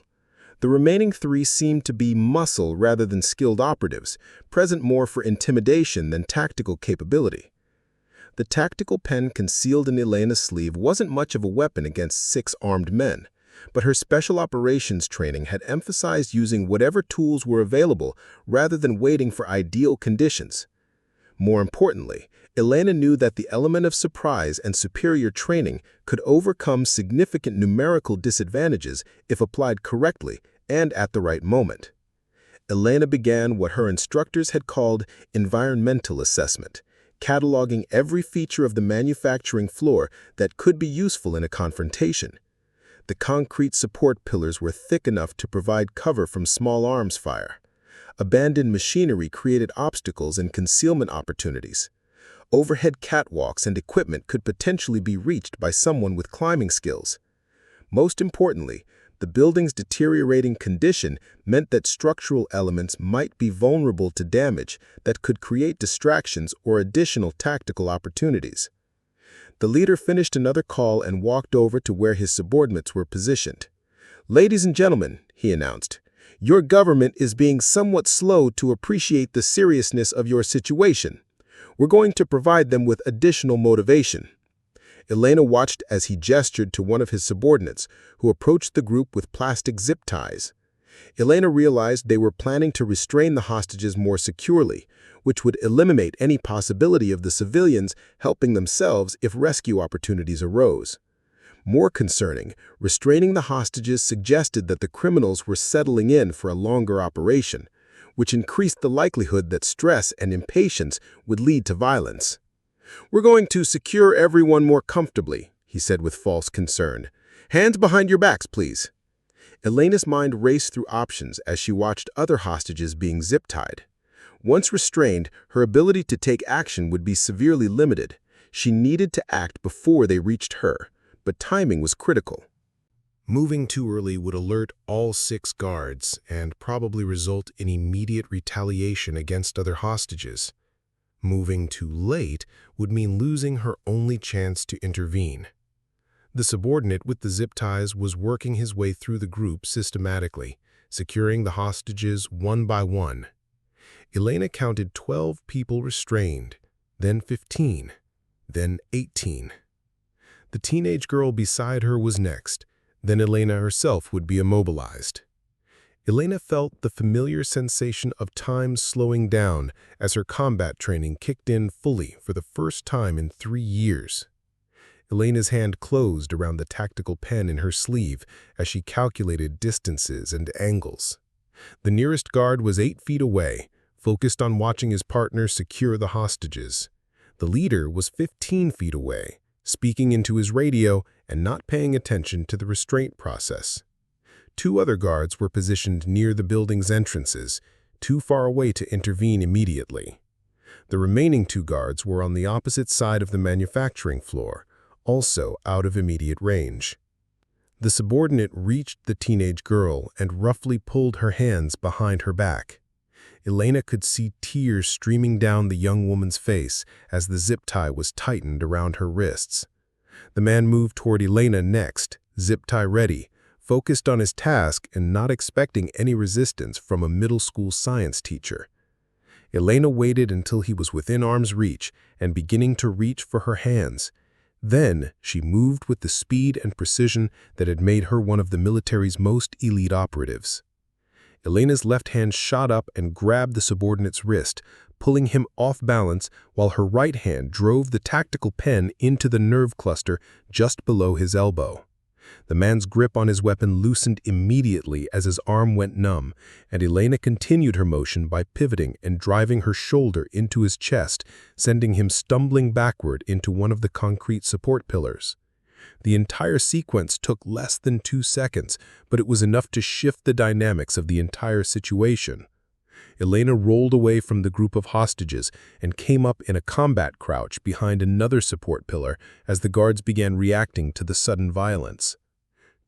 S1: The remaining 3 seemed to be muscle rather than skilled operatives, present more for intimidation than tactical capability. The tactical pen concealed in Elena's sleeve wasn't much of a weapon against 6 armed men, but her special operations training had emphasized using whatever tools were available rather than waiting for ideal conditions. More importantly, Elena knew that the element of surprise and superior training could overcome significant numerical disadvantages if applied correctly and at the right moment. Elena began what her instructors had called environmental assessment, cataloging every feature of the manufacturing floor that could be useful in a confrontation. The concrete support pillars were thick enough to provide cover from small arms fire. Abandoned machinery created obstacles and concealment opportunities. Overhead catwalks and equipment could potentially be reached by someone with climbing skills. Most importantly, The building's deteriorating condition meant that structural elements might be vulnerable to damage that could create distractions or additional tactical opportunities. The leader finished another call and walked over to where his subordinates were positioned. "Ladies and gentlemen," he announced, "your government is being somewhat slow to appreciate the seriousness of your situation. We're going to provide them with additional motivation." Elena watched as he gestured to one of his subordinates, who approached the group with plastic zip ties. Elena realized they were planning to restrain the hostages more securely, which would eliminate any possibility of the civilians helping themselves if rescue opportunities arose. More concerning, restraining the hostages suggested that the criminals were settling in for a longer operation, which increased the likelihood that stress and impatience would lead to violence. "We're going to secure everyone more comfortably," he said with false concern. "Hands behind your backs, please." Elena's mind raced through options as she watched other hostages being zip-tied. Once restrained, her ability to take action would be severely limited. She needed to act before they reached her, but timing was critical. Moving too early would alert all 6 guards and probably result in immediate retaliation against other hostages. Moving too late would mean losing her only chance to intervene. The subordinate with the zip ties was working his way through the group systematically, securing the hostages one by one. Elena counted 12 people restrained, then 15, then 18. The teenage girl beside her was next, then Elena herself would be immobilized. Elena felt the familiar sensation of time slowing down as her combat training kicked in fully for the first time in 3 years. Elena's hand closed around the tactical pen in her sleeve as she calculated distances and angles. The nearest guard was 8 feet away, focused on watching his partner secure the hostages. The leader was 15 feet away, speaking into his radio and not paying attention to the restraint process. 2 other guards were positioned near the building's entrances, too far away to intervene immediately. The remaining 2 guards were on the opposite side of the manufacturing floor, also out of immediate range. The subordinate reached the teenage girl and roughly pulled her hands behind her back. Elena could see tears streaming down the young woman's face as the zip tie was tightened around her wrists. The man moved toward Elena next, zip tie ready, focused on his task and not expecting any resistance from a middle school science teacher. Elena waited until he was within arm's reach and beginning to reach for her hands. Then she moved with the speed and precision that had made her one of the military's most elite operatives. Elena's left hand shot up and grabbed the subordinate's wrist, pulling him off balance while her right hand drove the tactical pen into the nerve cluster just below his elbow. The man's grip on his weapon loosened immediately as his arm went numb, and Elena continued her motion by pivoting and driving her shoulder into his chest, sending him stumbling backward into one of the concrete support pillars. The entire sequence took less than 2 seconds, but it was enough to shift the dynamics of the entire situation. Elena rolled away from the group of hostages and came up in a combat crouch behind another support pillar as the guards began reacting to the sudden violence.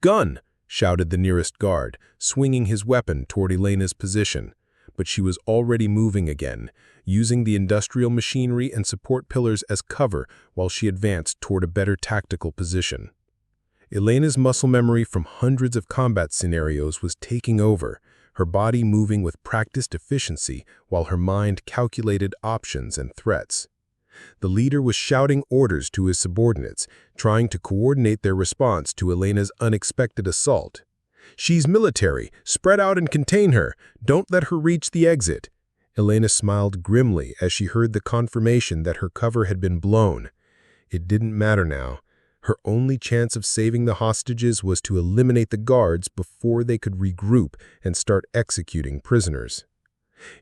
S1: "Gun!" shouted the nearest guard, swinging his weapon toward Elena's position. But she was already moving again, using the industrial machinery and support pillars as cover while she advanced toward a better tactical position. Elena's muscle memory from hundreds of combat scenarios was taking over, her body moving with practiced efficiency while her mind calculated options and threats. The leader was shouting orders to his subordinates, trying to coordinate their response to Elena's unexpected assault. "She's military. Spread out and contain her. Don't let her reach the exit." Elena smiled grimly as she heard the confirmation that her cover had been blown. It didn't matter now. Her only chance of saving the hostages was to eliminate the guards before they could regroup and start executing prisoners.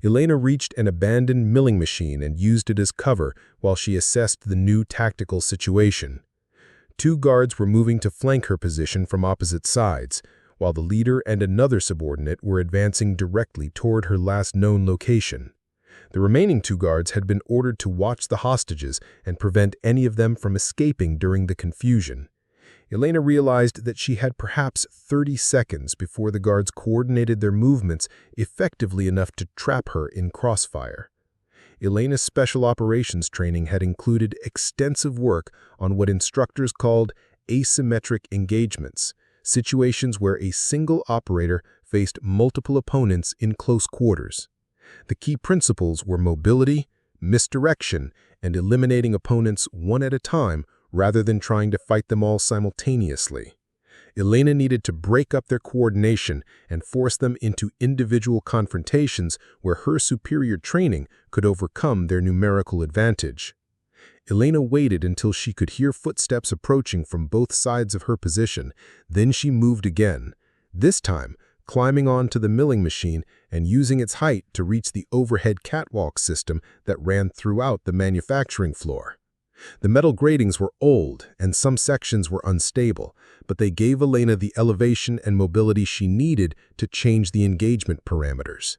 S1: Elena reached an abandoned milling machine and used it as cover while she assessed the new tactical situation. 2 guards were moving to flank her position from opposite sides, while the leader and another subordinate were advancing directly toward her last known location. The remaining 2 guards had been ordered to watch the hostages and prevent any of them from escaping during the confusion. Elena realized that she had perhaps 30 seconds before the guards coordinated their movements effectively enough to trap her in crossfire. Elena's special operations training had included extensive work on what instructors called asymmetric engagements, situations where a single operator faced multiple opponents in close quarters. The key principles were mobility, misdirection, and eliminating opponents one at a time rather than trying to fight them all simultaneously. Elena needed to break up their coordination and force them into individual confrontations where her superior training could overcome their numerical advantage. Elena waited until she could hear footsteps approaching from both sides of her position. Then she moved again, this time climbing onto the milling machine and using its height to reach the overhead catwalk system that ran throughout the manufacturing floor. The metal gratings were old and some sections were unstable, but they gave Elena the elevation and mobility she needed to change the engagement parameters.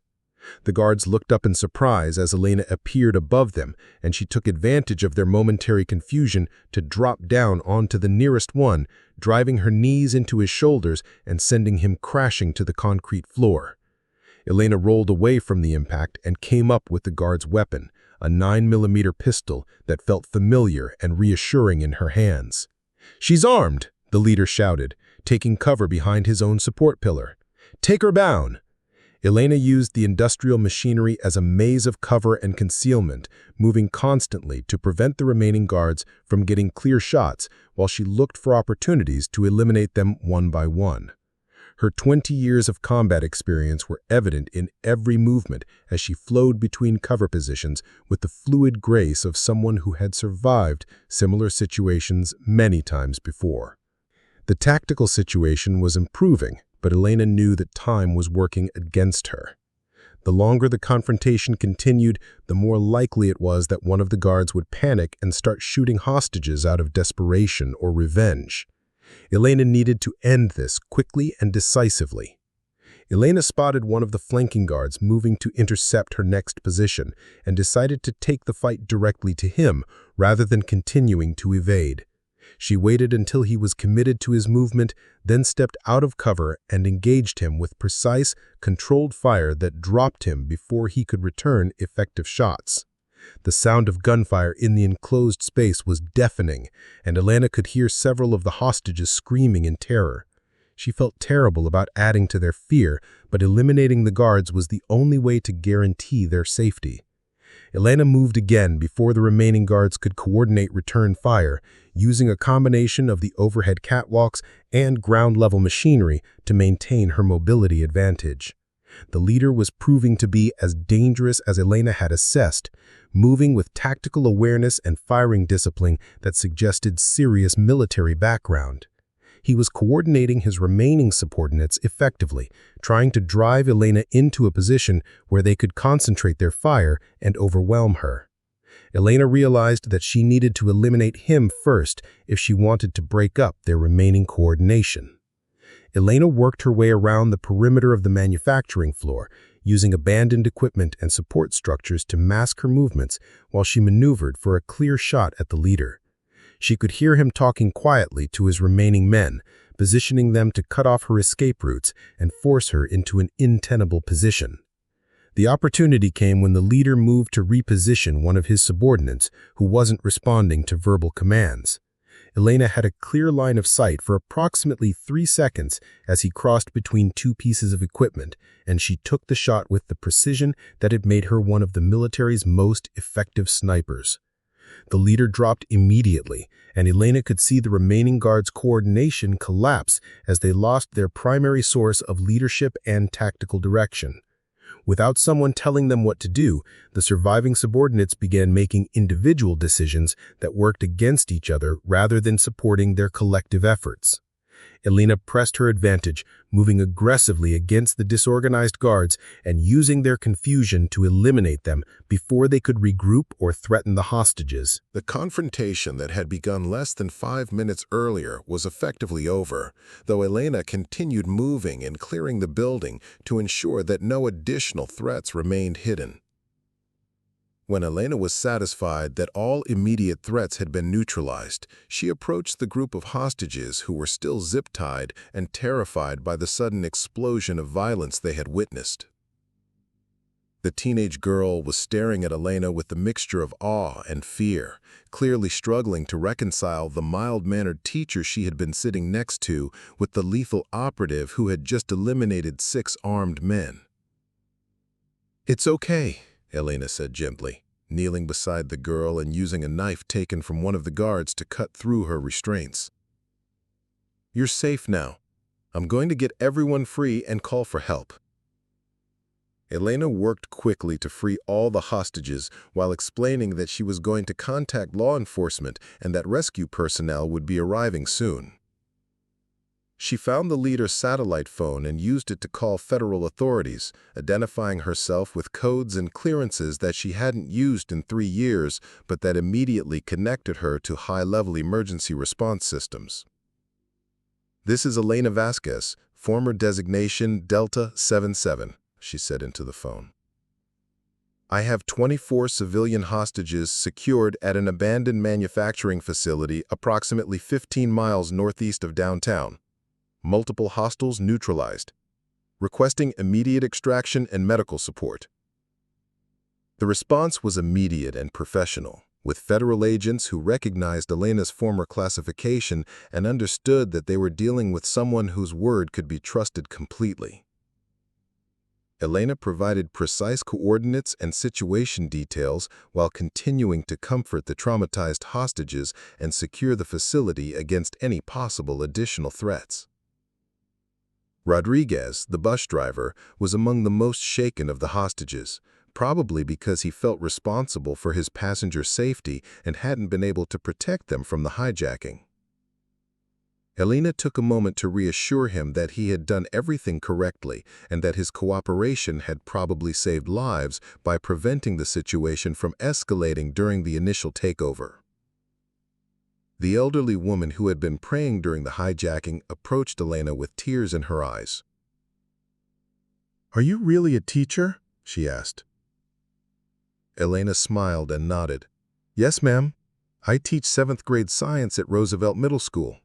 S1: The guards looked up in surprise as Elena appeared above them, and she took advantage of their momentary confusion to drop down onto the nearest one, driving her knees into his shoulders and sending him crashing to the concrete floor. Elena rolled away from the impact and came up with the guard's weapon, a 9mm pistol that felt familiar and reassuring in her hands. "She's armed," the leader shouted, taking cover behind his own support pillar. "Take her down." Elena used the industrial machinery as a maze of cover and concealment, moving constantly to prevent the remaining guards from getting clear shots while she looked for opportunities to eliminate them one by one. Her 20 years of combat experience were evident in every movement as she flowed between cover positions with the fluid grace of someone who had survived similar situations many times before. The tactical situation was improving, but Elena knew that time was working against her. The longer the confrontation continued, the more likely it was that one of the guards would panic and start shooting hostages out of desperation or revenge. Elena needed to end this quickly and decisively. Elena spotted one of the flanking guards moving to intercept her next position and decided to take the fight directly to him rather than continuing to evade. She waited until he was committed to his movement, then stepped out of cover and engaged him with precise, controlled fire that dropped him before he could return effective shots. The sound of gunfire in the enclosed space was deafening, and Elena could hear several of the hostages screaming in terror. She felt terrible about adding to their fear, but eliminating the guards was the only way to guarantee their safety. Elena moved again before the remaining guards could coordinate return fire, using a combination of the overhead catwalks and ground-level machinery to maintain her mobility advantage. The leader was proving to be as dangerous as Elena had assessed, moving with tactical awareness and firing discipline that suggested serious military background. He was coordinating his remaining subordinates effectively, trying to drive Elena into a position where they could concentrate their fire and overwhelm her. Elena realized that she needed to eliminate him first if she wanted to break up their remaining coordination. Elena worked her way around the perimeter of the manufacturing floor, using abandoned equipment and support structures to mask her movements while she maneuvered for a clear shot at the leader. She could hear him talking quietly to his remaining men, positioning them to cut off her escape routes and force her into an untenable position. The opportunity came when the leader moved to reposition one of his subordinates who wasn't responding to verbal commands. Elena had a clear line of sight for approximately 3 seconds as he crossed between two pieces of equipment, and she took the shot with the precision that had made her one of the military's most effective snipers. The leader dropped immediately, and Elena could see the remaining guards' coordination collapse as they lost their primary source of leadership and tactical direction. Without someone telling them what to do, the surviving subordinates began making individual decisions that worked against each other rather than supporting their collective efforts. Elena pressed her advantage, moving aggressively against the disorganized guards and using their confusion to eliminate them before they could regroup or threaten the hostages.
S2: The confrontation that had begun less than 5 minutes earlier was effectively over, though Elena continued moving and clearing the building to ensure that no additional threats remained hidden. When Elena was satisfied that all immediate threats had been neutralized, she approached the group of hostages who were still zip-tied and terrified by the sudden explosion of violence they had witnessed. The teenage girl was staring at Elena with a mixture of awe and fear, clearly struggling to reconcile the mild-mannered teacher she had been sitting next to with the lethal operative who had just eliminated 6 armed men. "It's okay," Elena said gently, kneeling beside the girl and using a knife taken from one of the guards to cut through her restraints. "You're safe now. I'm going to get everyone free and call for help." Elena worked quickly to free all the hostages while explaining that she was going to contact law enforcement and that rescue personnel would be arriving soon. She found the leader's satellite phone and used it to call federal authorities, identifying herself with codes and clearances that she hadn't used in 3 years, but that immediately connected her to high-level emergency response systems. "This is Elena Vasquez, former designation Delta 77, she said into the phone. "I have 24 civilian hostages secured at an abandoned manufacturing facility approximately 15 miles northeast of downtown. Multiple hostiles neutralized. Requesting immediate extraction and medical support." The response was immediate and professional, with federal agents who recognized Elena's former classification and understood that they were dealing with someone whose word could be trusted completely. Elena provided precise coordinates and situation details while continuing to comfort the traumatized hostages and secure the facility against any possible additional threats. Rodriguez, the bus driver, was among the most shaken of the hostages, probably because he felt responsible for his passengers' safety and hadn't been able to protect them from the hijacking. Elena took a moment to reassure him that he had done everything correctly and that his cooperation had probably saved lives by preventing the situation from escalating during the initial takeover. The elderly woman who had been praying during the hijacking approached Elena with tears in her eyes. "Are you really a teacher?" she asked. Elena smiled and nodded. "Yes, ma'am. I teach 7th grade science at Roosevelt Middle School.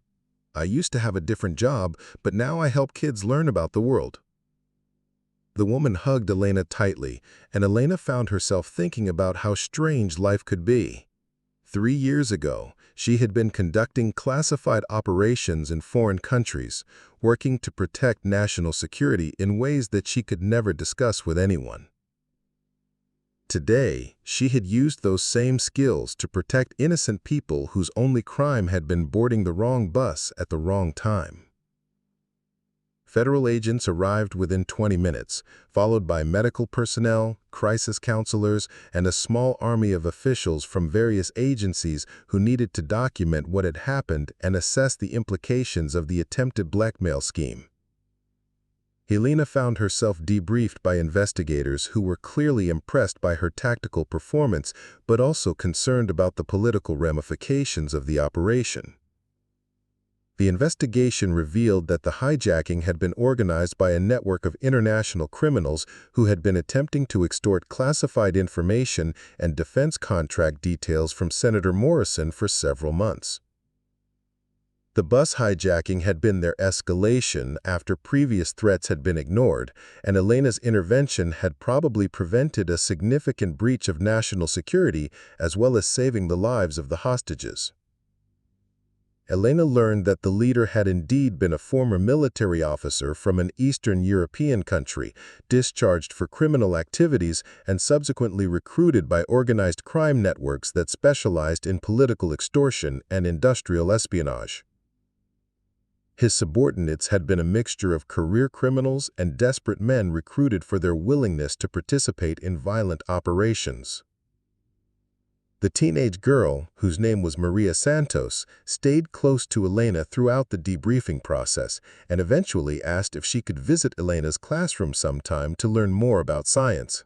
S2: I used to have a different job, but now I help kids learn about the world." The woman hugged Elena tightly, and Elena found herself thinking about how strange life could be. 3 years ago, she had been conducting classified operations in foreign countries, working to protect national security in ways that she could never discuss with anyone. Today, she had used those same skills to protect innocent people whose only crime had been boarding the wrong bus at the wrong time. Federal agents arrived within 20 minutes, followed by medical personnel, crisis counselors, and a small army of officials from various agencies who needed to document what had happened and assess the implications of the attempted blackmail scheme. Elena found herself debriefed by investigators who were clearly impressed by her tactical performance, but also concerned about the political ramifications of the operation. The investigation revealed that the hijacking had been organized by a network of international criminals who had been attempting to extort classified information and defense contract details from Senator Morrison for several months. The bus hijacking had been their escalation after previous threats had been ignored, and Elena's intervention had probably prevented a significant breach of national security as well as saving the lives of the hostages. Elena learned that the leader had indeed been a former military officer from an Eastern European country, discharged for criminal activities and subsequently recruited by organized crime networks that specialized in political extortion and industrial espionage. His subordinates had been a mixture of career criminals and desperate men recruited for their willingness to participate in violent operations. The teenage girl, whose name was Maria Santos, stayed close to Elena throughout the debriefing process and eventually asked if she could visit Elena's classroom sometime to learn more about science.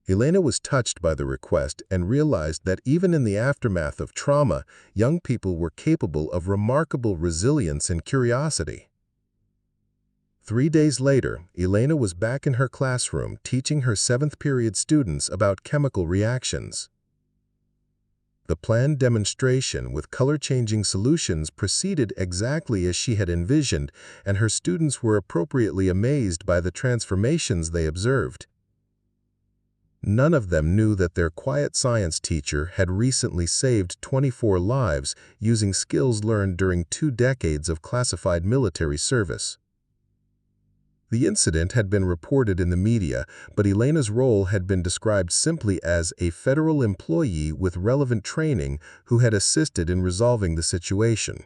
S2: Elena was touched by the request and realized that even in the aftermath of trauma, young people were capable of remarkable resilience and curiosity. 3 days later, Elena was back in her classroom teaching her 7th period students about chemical reactions. The planned demonstration with color-changing solutions proceeded exactly as she had envisioned, and her students were appropriately amazed by the transformations they observed. None of them knew that their quiet science teacher had recently saved 24 lives using skills learned during 2 decades of classified military service. The incident had been reported in the media, but Elena's role had been described simply as a federal employee with relevant training who had assisted in resolving the situation.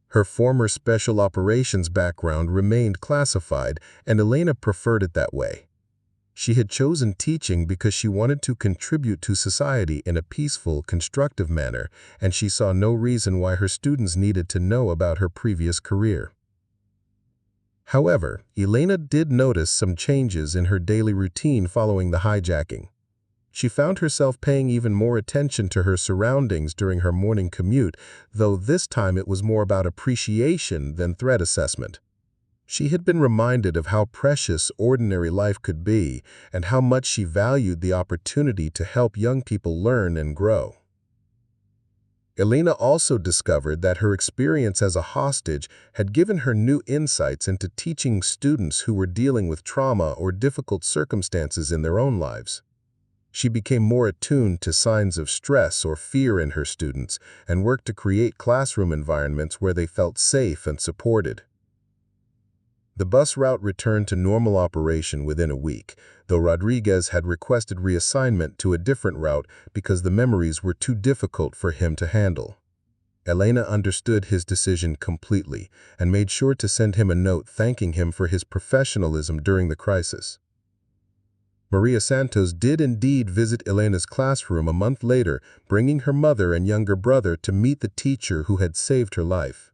S2: Her former special operations background remained classified, and Elena preferred it that way. She had chosen teaching because she wanted to contribute to society in a peaceful, constructive manner, and she saw no reason why her students needed to know about her previous career. However, Elena did notice some changes in her daily routine following the hijacking. She found herself paying even more attention to her surroundings during her morning commute, though this time it was more about appreciation than threat assessment. She had been reminded of how precious ordinary life could be and how much she valued the opportunity to help young people learn and grow. Elena also discovered that her experience as a hostage had given her new insights into teaching students who were dealing with trauma or difficult circumstances in their own lives. She became more attuned to signs of stress or fear in her students and worked to create classroom environments where they felt safe and supported. The bus route returned to normal operation within a week, though Rodriguez had requested reassignment to a different route because the memories were too difficult for him to handle. Elena understood his decision completely and made sure to send him a note thanking him for his professionalism during the crisis. Maria Santos did indeed visit Elena's classroom a month later, bringing her mother and younger brother to meet the teacher who had saved her life.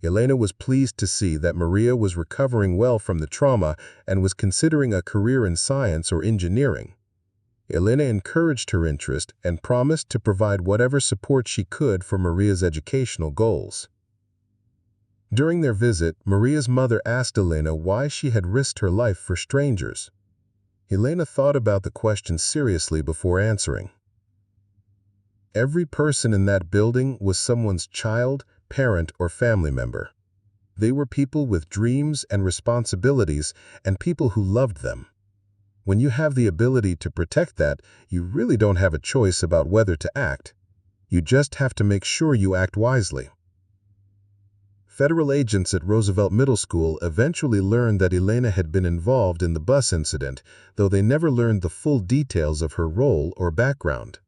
S2: Elena was pleased to see that Maria was recovering well from the trauma and was considering a career in science or engineering. Elena encouraged her interest and promised to provide whatever support she could for Maria's educational goals. During their visit, Maria's mother asked Elena why she had risked her life for strangers. Elena thought about the question seriously before answering. Every person in that building was someone's child, parent, or family member. They were people with dreams and responsibilities and people who loved them. When you have the ability to protect that, you really don't have a choice about whether to act. You just have to make sure you act wisely. Federal agents at Roosevelt Middle School eventually learned that Elena had been involved in the bus incident, though they never learned the full details of her role or background.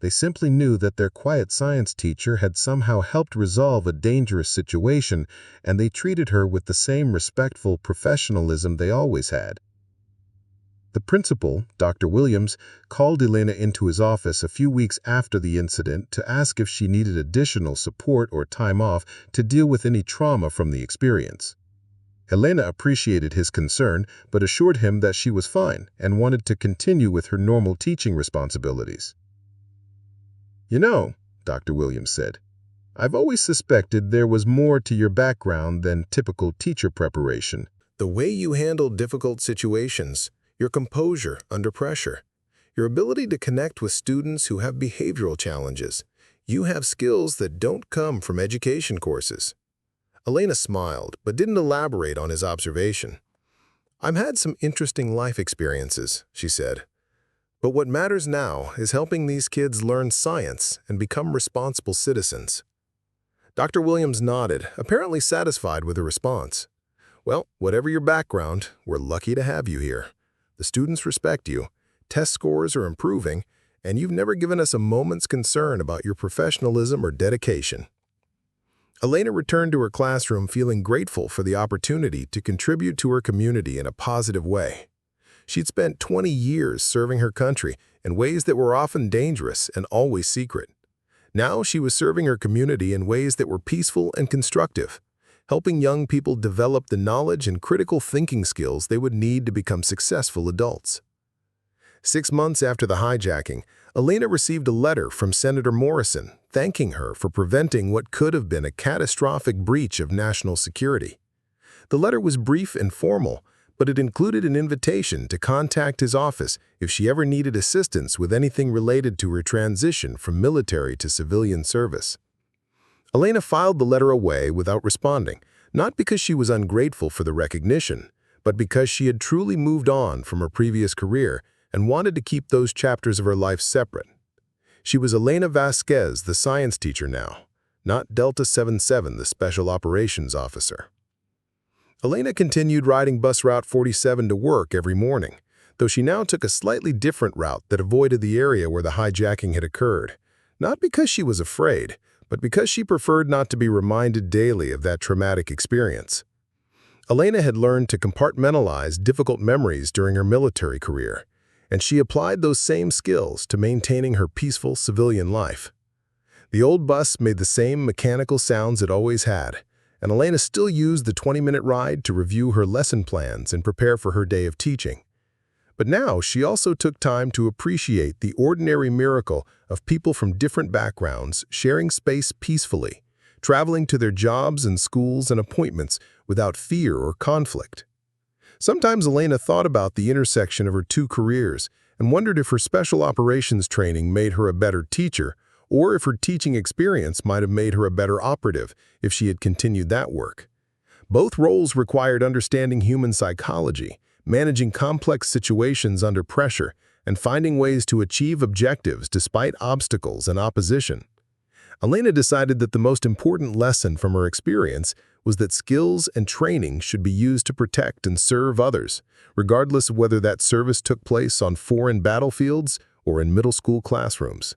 S2: They simply knew that their quiet science teacher had somehow helped resolve a dangerous situation, and they treated her with the same respectful professionalism they always had. The principal, Dr. Williams, called Elena into his office a few weeks after the incident to ask if she needed additional support or time off to deal with any trauma from the experience. Elena appreciated his concern, but assured him that she was fine and wanted to continue with her normal teaching responsibilities. "You know," Dr. Williams said, "I've always suspected there was more to your background than typical teacher preparation.
S1: The way you handle difficult situations, your composure under pressure, your ability to connect with students who have behavioral challenges, you have skills that don't come from education courses." Elena smiled, but didn't elaborate on his observation. "I've had some interesting life experiences," she said. "But what matters now is helping these kids learn science and become responsible citizens." Dr. Williams nodded, apparently satisfied with the response. "Well, whatever your background, we're lucky to have you here. The students respect you, test scores are improving, and you've never given us a moment's concern about your professionalism or dedication." Elena returned to her classroom feeling grateful for the opportunity to contribute to her community in a positive way. She'd spent 20 years serving her country in ways that were often dangerous and always secret. Now she was serving her community in ways that were peaceful and constructive, helping young people develop the knowledge and critical thinking skills they would need to become successful adults. 6 months after the hijacking, Elena received a letter from Senator Morrison thanking her for preventing what could have been a catastrophic breach of national security. The letter was brief and formal, but it included an invitation to contact his office if she ever needed assistance with anything related to her transition from military to civilian service. Elena filed the letter away without responding, not because she was ungrateful for the recognition, but because she had truly moved on from her previous career and wanted to keep those chapters of her life separate. She was Elena Vasquez, the science teacher now, not Delta 77, the special operations officer. Elena continued riding bus route 47 to work every morning, though she now took a slightly different route that avoided the area where the hijacking had occurred, not because she was afraid, but because she preferred not to be reminded daily of that traumatic experience. Elena had learned to compartmentalize difficult memories during her military career, and she applied those same skills to maintaining her peaceful civilian life. The old bus made the same mechanical sounds it always had, and Elena still used the 20-minute ride to review her lesson plans and prepare for her day of teaching. But now she also took time to appreciate the ordinary miracle of people from different backgrounds sharing space peacefully, traveling to their jobs and schools and appointments without fear or conflict. Sometimes Elena thought about the intersection of her two careers and wondered if her special operations training made her a better teacher, or if her teaching experience might have made her a better operative if she had continued that work. Both roles required understanding human psychology, managing complex situations under pressure, and finding ways to achieve objectives despite obstacles and opposition. Elena decided that the most important lesson from her experience was that skills and training should be used to protect and serve others, regardless of whether that service took place on foreign battlefields or in middle school classrooms.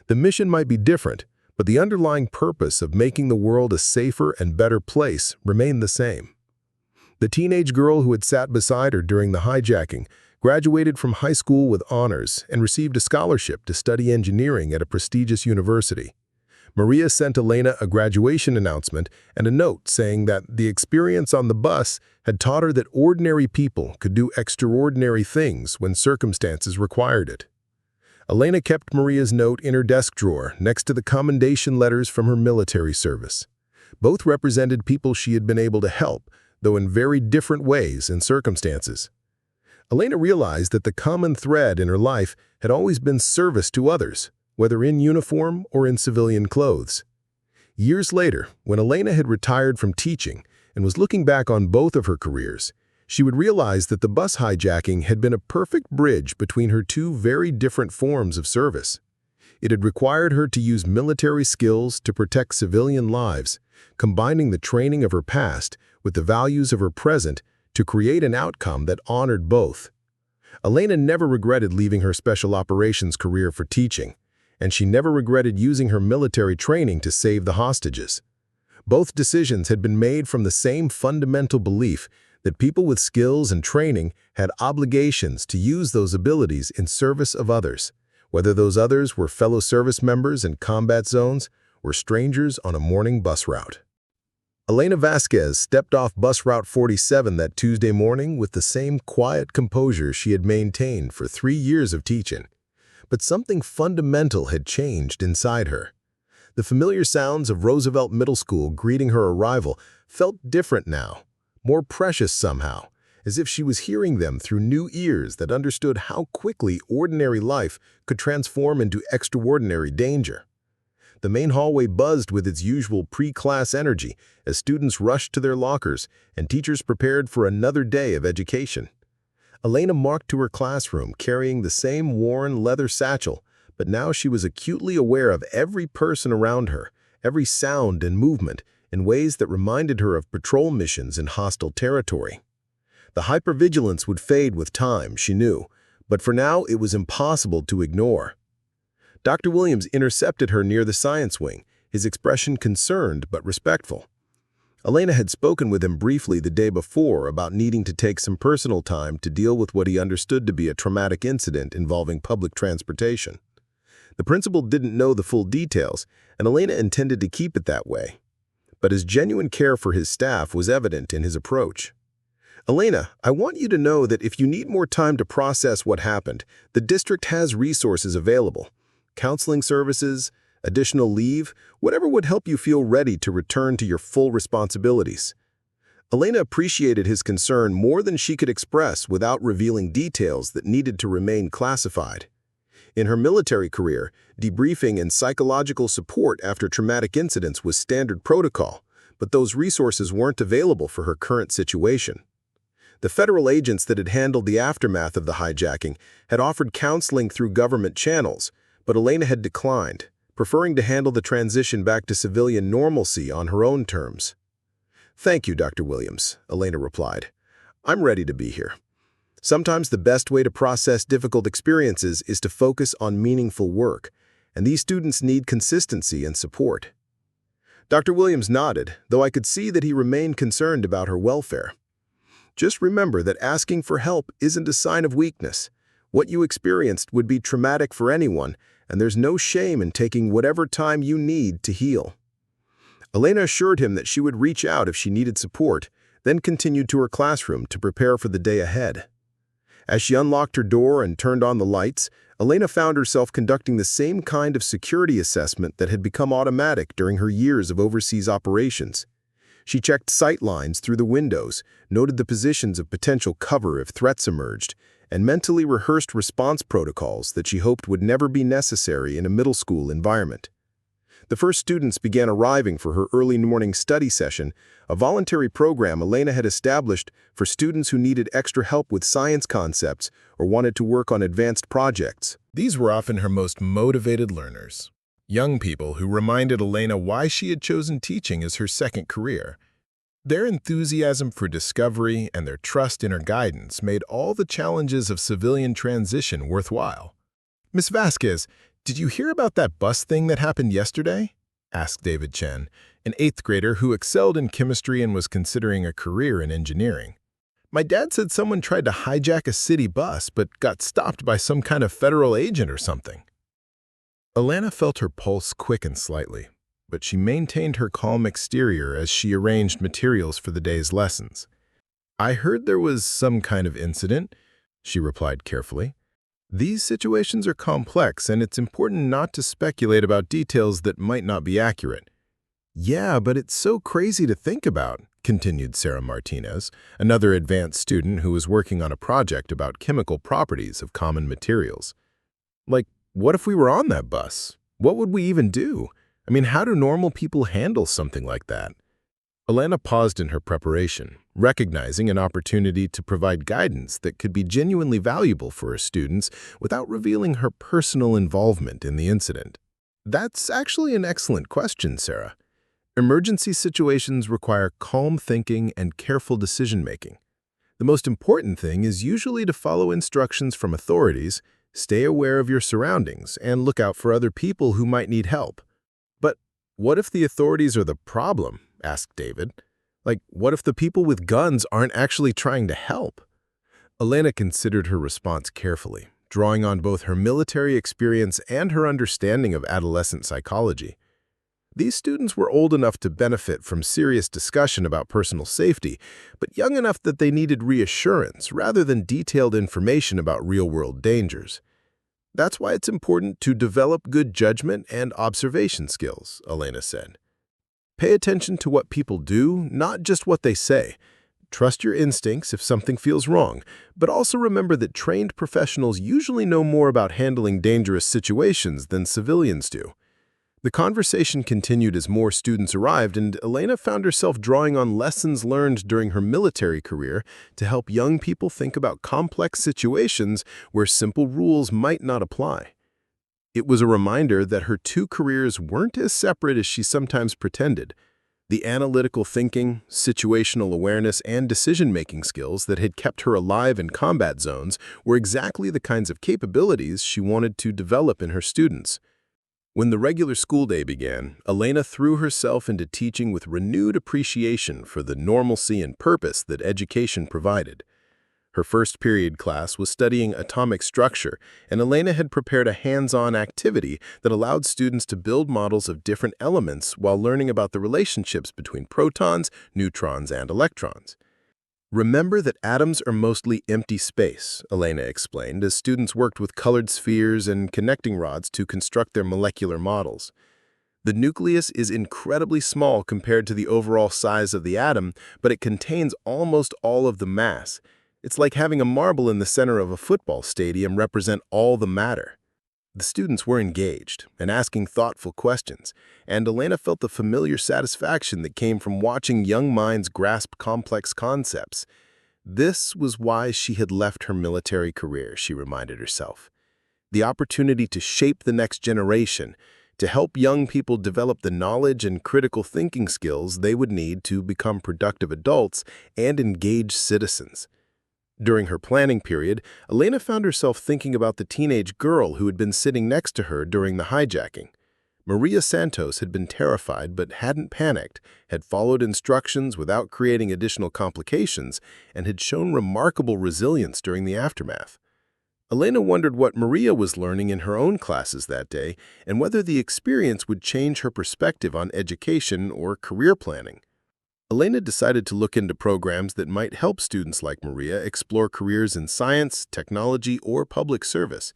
S1: The mission might be different, but the underlying purpose of making the world a safer and better place remained the same. The teenage girl who had sat beside her during the hijacking graduated from high school with honors and received a scholarship to study engineering at a prestigious university. Maria sent Elena a graduation announcement and a note saying that the experience on the bus had taught her that ordinary people could do extraordinary things when circumstances required it. Elena kept Maria's note in her desk drawer next to the commendation letters from her military service. Both represented people she had been able to help, though in very different ways and circumstances. Elena realized that the common thread in her life had always been service to others, whether in uniform or in civilian clothes. Years later, when Elena had retired from teaching and was looking back on both of her careers, she would realize that the bus hijacking had been a perfect bridge between her two very different forms of service. It had required her to use military skills to protect civilian lives, combining the training of her past with the values of her present to create an outcome that honored both. Elena never regretted leaving her special operations career for teaching, and she never regretted using her military training to save the hostages. Both decisions had been made from the same fundamental belief that people with skills and training had obligations to use those abilities in service of others, whether those others were fellow service members in combat zones or strangers on a morning bus route. Elena Vasquez stepped off bus route 47 that Tuesday morning with the same quiet composure she had maintained for 3 years of teaching. But something fundamental had changed inside her. The familiar sounds of Roosevelt Middle School greeting her arrival felt different now, more precious somehow, as if she was hearing them through new ears that understood how quickly ordinary life could transform into extraordinary danger. The main hallway buzzed with its usual pre-class energy as students rushed to their lockers and teachers prepared for another day of education. Elena marched to her classroom carrying the same worn leather satchel, but now she was acutely aware of every person around her, every sound and movement, in ways that reminded her of patrol missions in hostile territory. The hypervigilance would fade with time, she knew, but for now it was impossible to ignore. Dr. Williams intercepted her near the science wing, his expression concerned but respectful. Elena had spoken with him briefly the day before about needing to take some personal time to deal with what he understood to be a traumatic incident involving public transportation. The principal didn't know the full details, and Elena intended to keep it that way. But his genuine care for his staff was evident in his approach. "Elena, I want you to know that if you need more time to process what happened, the district has resources available. Counseling services, additional leave, whatever would help you feel ready to return to your full responsibilities." Elena appreciated his concern more than she could express without revealing details that needed to remain classified. In her military career, debriefing and psychological support after traumatic incidents was standard protocol, but those resources weren't available for her current situation. The federal agents that had handled the aftermath of the hijacking had offered counseling through government channels, but Elena had declined, preferring to handle the transition back to civilian normalcy on her own terms. "Thank you, Dr. Williams," Elena replied. "I'm ready to be here. Sometimes the best way to process difficult experiences is to focus on meaningful work, and these students need consistency and support." Dr. Williams nodded, though I could see that he remained concerned about her welfare. "Just remember that asking for help isn't a sign of weakness. What you experienced would be traumatic for anyone, and there's no shame in taking whatever time you need to heal." Elena assured him that she would reach out if she needed support, then continued to her classroom to prepare for the day ahead. As she unlocked her door and turned on the lights, Elena found herself conducting the same kind of security assessment that had become automatic during her years of overseas operations. She checked sight lines through the windows, noted the positions of potential cover if threats emerged, and mentally rehearsed response protocols that she hoped would never be necessary in a middle school environment. The first students began arriving for her early morning study session, a voluntary program Elena had established for students who needed extra help with science concepts or wanted to work on advanced projects.
S2: These were often her most motivated learners. Young people who reminded Elena why she had chosen teaching as her second career. Their enthusiasm for discovery and their trust in her guidance made all the challenges of civilian transition worthwhile. "Miss Vasquez, did you hear about that bus thing that happened yesterday?" asked David Chen, an 8th grader who excelled in chemistry and was considering a career in engineering. "My dad said someone tried to hijack a city bus but got stopped by some kind of federal agent or something." Elena felt her pulse quicken slightly, but she maintained her calm exterior as she arranged materials for the day's lessons. "I heard there was some kind of incident," she replied carefully. "These situations are complex, and it's important not to speculate about details that might not be accurate." "Yeah, but it's so crazy to think about," continued Sarah Martinez, another advanced student who was working on a project about chemical properties of common materials. "Like, what if we were on that bus? What would we even do? I mean, how do normal people handle something like that?" Elena paused in her preparation, recognizing an opportunity to provide guidance that could be genuinely valuable for her students without revealing her personal involvement in the incident. "That's actually an excellent question, Sarah. Emergency situations require calm thinking and careful decision-making. The most important thing is usually to follow instructions from authorities, stay aware of your surroundings, and look out for other people who might need help." "But what if the authorities are the problem?" asked David. "Like, what if the people with guns aren't actually trying to help?" Elena considered her response carefully, drawing on both her military experience and her understanding of adolescent psychology. These students were old enough to benefit from serious discussion about personal safety, but young enough that they needed reassurance rather than detailed information about real-world dangers. "That's why it's important to develop good judgment and observation skills," Elena said. "Pay attention to what people do, not just what they say. Trust your instincts if something feels wrong, but also remember that trained professionals usually know more about handling dangerous situations than civilians do." The conversation continued as more students arrived, and Elena found herself drawing on lessons learned during her military career to help young people think about complex situations where simple rules might not apply. It was a reminder that her two careers weren't as separate as she sometimes pretended. The analytical thinking, situational awareness, and decision-making skills that had kept her alive in combat zones were exactly the kinds of capabilities she wanted to develop in her students. When the regular school day began, Elena threw herself into teaching with renewed appreciation for the normalcy and purpose that education provided. Her first period class was studying atomic structure, and Elena had prepared a hands-on activity that allowed students to build models of different elements while learning about the relationships between protons, neutrons, and electrons. "Remember that atoms are mostly empty space," Elena explained as students worked with colored spheres and connecting rods to construct their molecular models.
S1: The nucleus is incredibly small compared to the overall size of the atom, but it contains almost all of the mass. It's like having a marble in the center of a football stadium represent all the matter. The students were engaged and asking thoughtful questions, and Elena felt the familiar satisfaction that came from watching young minds grasp complex concepts. This was why she had left her military career, she reminded herself. The opportunity to shape the next generation, to help young people develop the knowledge and critical thinking skills they would need to become productive adults and engaged citizens. During her planning period, Elena found herself thinking about the teenage girl who had been sitting next to her during the hijacking. Maria Santos had been terrified but hadn't panicked, had followed instructions without creating additional complications, and had shown remarkable resilience during the aftermath. Elena wondered what Maria was learning in her own classes that day and whether the experience would change her perspective on education or career planning. Elena decided to look into programs that might help students like Maria explore careers in science, technology, or public service.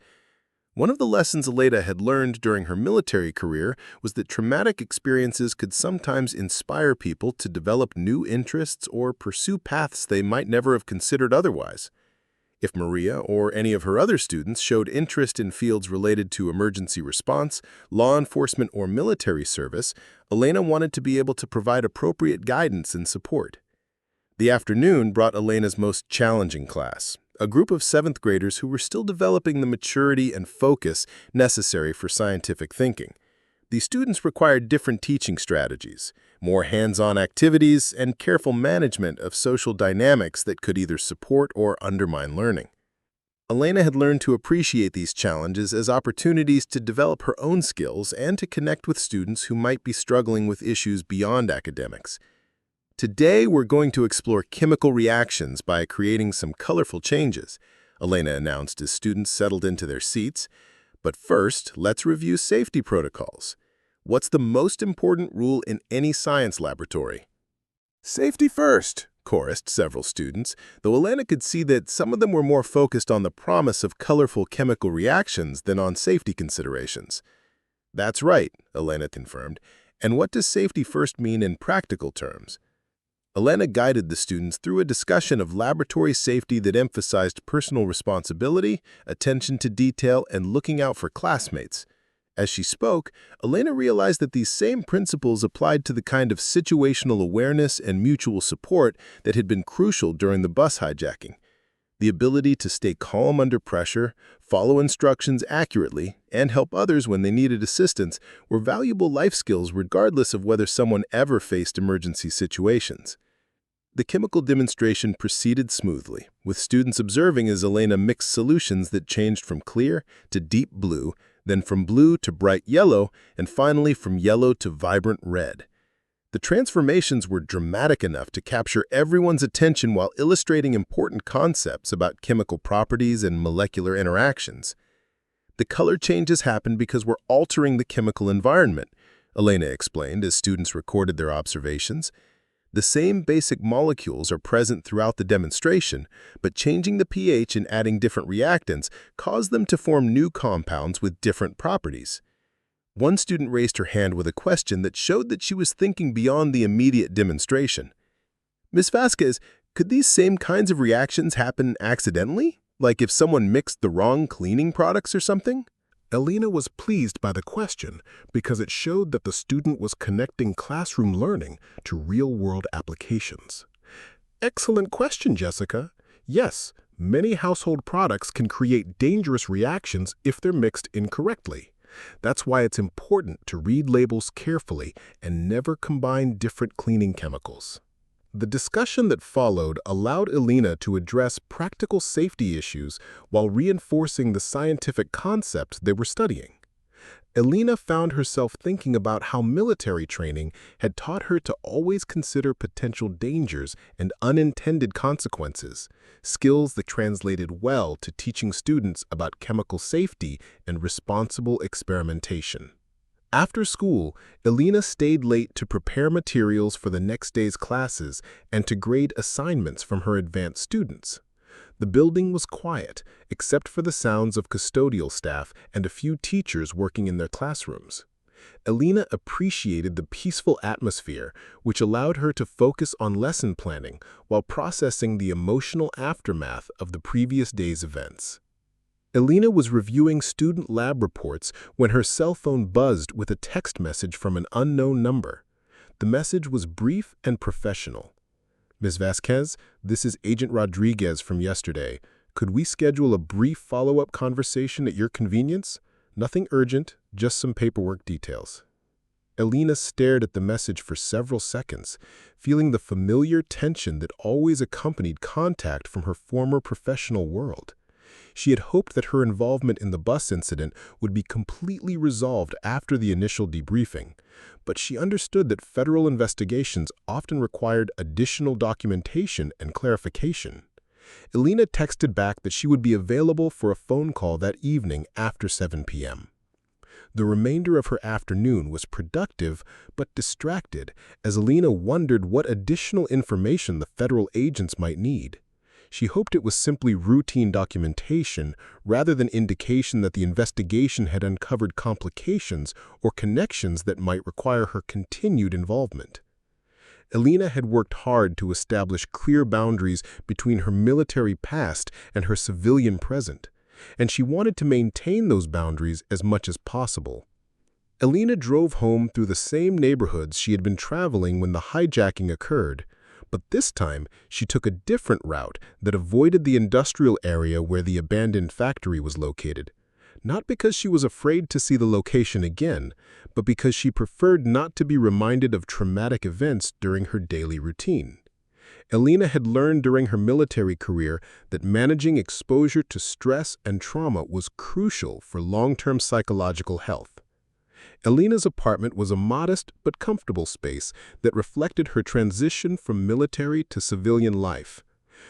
S1: One of the lessons Elena had learned during her military career was that traumatic experiences could sometimes inspire people to develop new interests or pursue paths they might never have considered otherwise. If Maria or any of her other students showed interest in fields related to emergency response, law enforcement, or military service, Elena wanted to be able to provide appropriate guidance and support. The afternoon brought Elena's most challenging class, a group of 7th graders who were still developing the maturity and focus necessary for scientific thinking. The students required different teaching strategies, more hands-on activities, and careful management of social dynamics that could either support or undermine learning. Elena had learned to appreciate these challenges as opportunities to develop her own skills and to connect with students who might be struggling with issues beyond academics. Today, we're going to explore chemical reactions by creating some colorful changes, Elena announced as students settled into their seats. But first, let's review safety protocols. What's the most important rule in any science laboratory? Safety first, chorused several students, though Elena could see that some of them were more focused on the promise of colorful chemical reactions than on safety considerations. That's right, Elena confirmed. And what does safety first mean in practical terms? Elena guided the students through a discussion of laboratory safety that emphasized personal responsibility, attention to detail, and looking out for classmates. As she spoke, Elena realized that these same principles applied to the kind of situational awareness and mutual support that had been crucial during the bus hijacking. The ability to stay calm under pressure, follow instructions accurately, and help others when they needed assistance were valuable life skills regardless of whether someone ever faced emergency situations. The chemical demonstration proceeded smoothly, with students observing as Elena mixed solutions that changed from clear to deep blue, then from blue to bright yellow, and finally from yellow to vibrant red. The transformations were dramatic enough to capture everyone's attention while illustrating important concepts about chemical properties and molecular interactions. The color changes happened because we're altering the chemical environment, Elena explained as students recorded their observations. The same basic molecules are present throughout the demonstration, but changing the pH and adding different reactants caused them to form new compounds with different properties. One student raised her hand with a question that showed that she was thinking beyond the immediate demonstration. Ms. Vasquez, could these same kinds of reactions happen accidentally? Like if someone mixed the wrong cleaning products or something?
S2: Elena was pleased by the question because it showed that the student was connecting classroom learning to real-world applications. Excellent question, Jessica. Yes, many household products can create dangerous reactions if they're mixed incorrectly. That's why it's important to read labels carefully and never combine different cleaning chemicals. The discussion that followed allowed Elena to address practical safety issues while reinforcing the scientific concepts they were studying. Elena found herself thinking about how military training had taught her to always consider potential dangers and unintended consequences, skills that translated well to teaching students about chemical safety and responsible experimentation. After school, Elena stayed late to prepare materials for the next day's classes and to grade assignments from her advanced students. The building was quiet, except for the sounds of custodial staff and a few teachers working in their classrooms.
S1: Elena appreciated the peaceful atmosphere, which allowed her to focus on lesson planning while processing the emotional aftermath of the previous day's events. Elena was reviewing student lab reports when her cell phone buzzed with a text message from an unknown number. The message was brief and professional. "Ms. Vasquez, this is Agent Rodriguez from yesterday. Could we schedule a brief follow-up conversation at your convenience? Nothing urgent, just some paperwork details." Elena stared at the message for several seconds, feeling the familiar tension that always accompanied contact from her former professional world. She had hoped that her involvement in the bus incident would be completely resolved after the initial debriefing, but she understood that federal investigations often required additional documentation and clarification. Elena texted back that she would be available for a phone call that evening after 7 p.m. The remainder of her afternoon was productive but distracted as Elena wondered what additional information the federal agents might need. She hoped it was simply routine documentation rather than indication that the investigation had uncovered complications or connections that might require her continued involvement. Elena had worked hard to establish clear boundaries between her military past and her civilian present, and she wanted to maintain those boundaries as much as possible. Elena drove home through the same neighborhoods she had been traveling when the hijacking occurred, but this time she took a different route that avoided the industrial area where the abandoned factory was located. Not because she was afraid to see the location again, but because she preferred not to be reminded of traumatic events during her daily routine. Elena had learned during her military career that managing exposure to stress and trauma was crucial for long-term psychological health. Elena's apartment was a modest but comfortable space that reflected her transition from military to civilian life.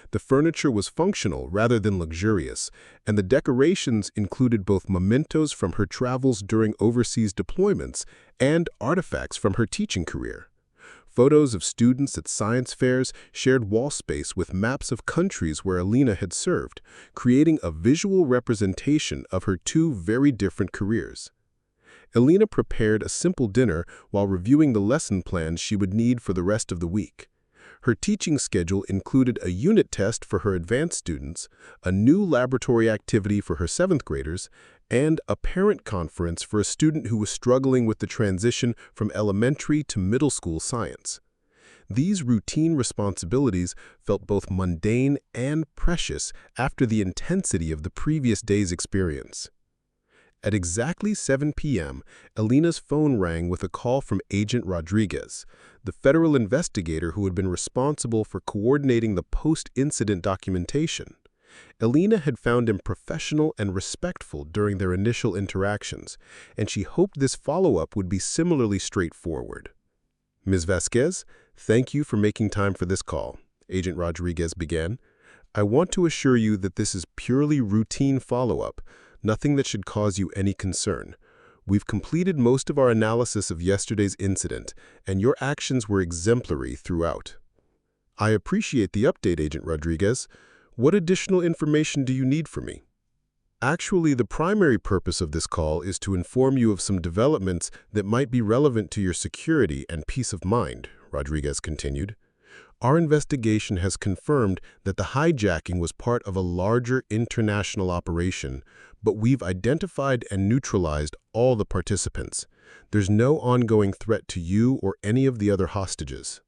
S1: The furniture was functional rather than luxurious, and the decorations included both mementos from her travels during overseas deployments and artifacts from her teaching career. Photos of students at science fairs shared wall space with maps of countries where Elena had served, creating a visual representation of her two very different careers. Elena prepared a simple dinner while reviewing the lesson plans she would need for the rest of the week. Her teaching schedule included a unit test for her advanced students, a new laboratory activity for her 7th graders, and a parent conference for a student who was struggling with the transition from elementary to middle school science. These routine responsibilities felt both mundane and precious after the intensity of the previous day's experience. At exactly 7 p.m., Elena's phone rang with a call from Agent Rodriguez, the federal investigator who had been responsible for coordinating the post-incident documentation. Elena had found him professional and respectful during their initial interactions, and she hoped this follow-up would be similarly straightforward. "Ms. Vasquez, thank you for making time for this call," Agent Rodriguez began. "I want to assure you that this is purely routine follow-up, nothing that should cause you any concern. We've completed most of our analysis of yesterday's incident, and your actions were exemplary throughout." "I appreciate the update, Agent Rodriguez. What additional information do you need from me?" "Actually, the primary purpose of this call is to inform you of some developments that might be relevant to your security and peace of mind," Rodriguez continued. "Our investigation has confirmed that the hijacking was part of a larger international operation, but we've identified and neutralized all the participants. There's no ongoing threat to you or any of the other hostages."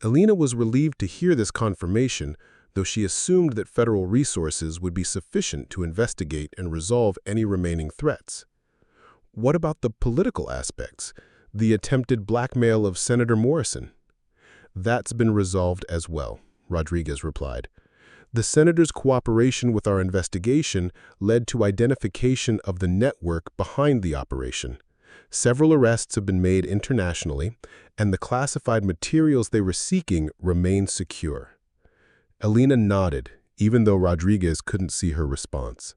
S1: Elena was relieved to hear this confirmation, though she assumed that federal resources would be sufficient to investigate and resolve any remaining threats. "What about the political aspects? The attempted blackmail of Senator Morrison?" "That's been resolved as well," Rodriguez replied. "The senator's cooperation with our investigation led to identification of the network behind the operation. Several arrests have been made internationally, and the classified materials they were seeking remain secure." Elena nodded, even though Rodriguez couldn't see her response.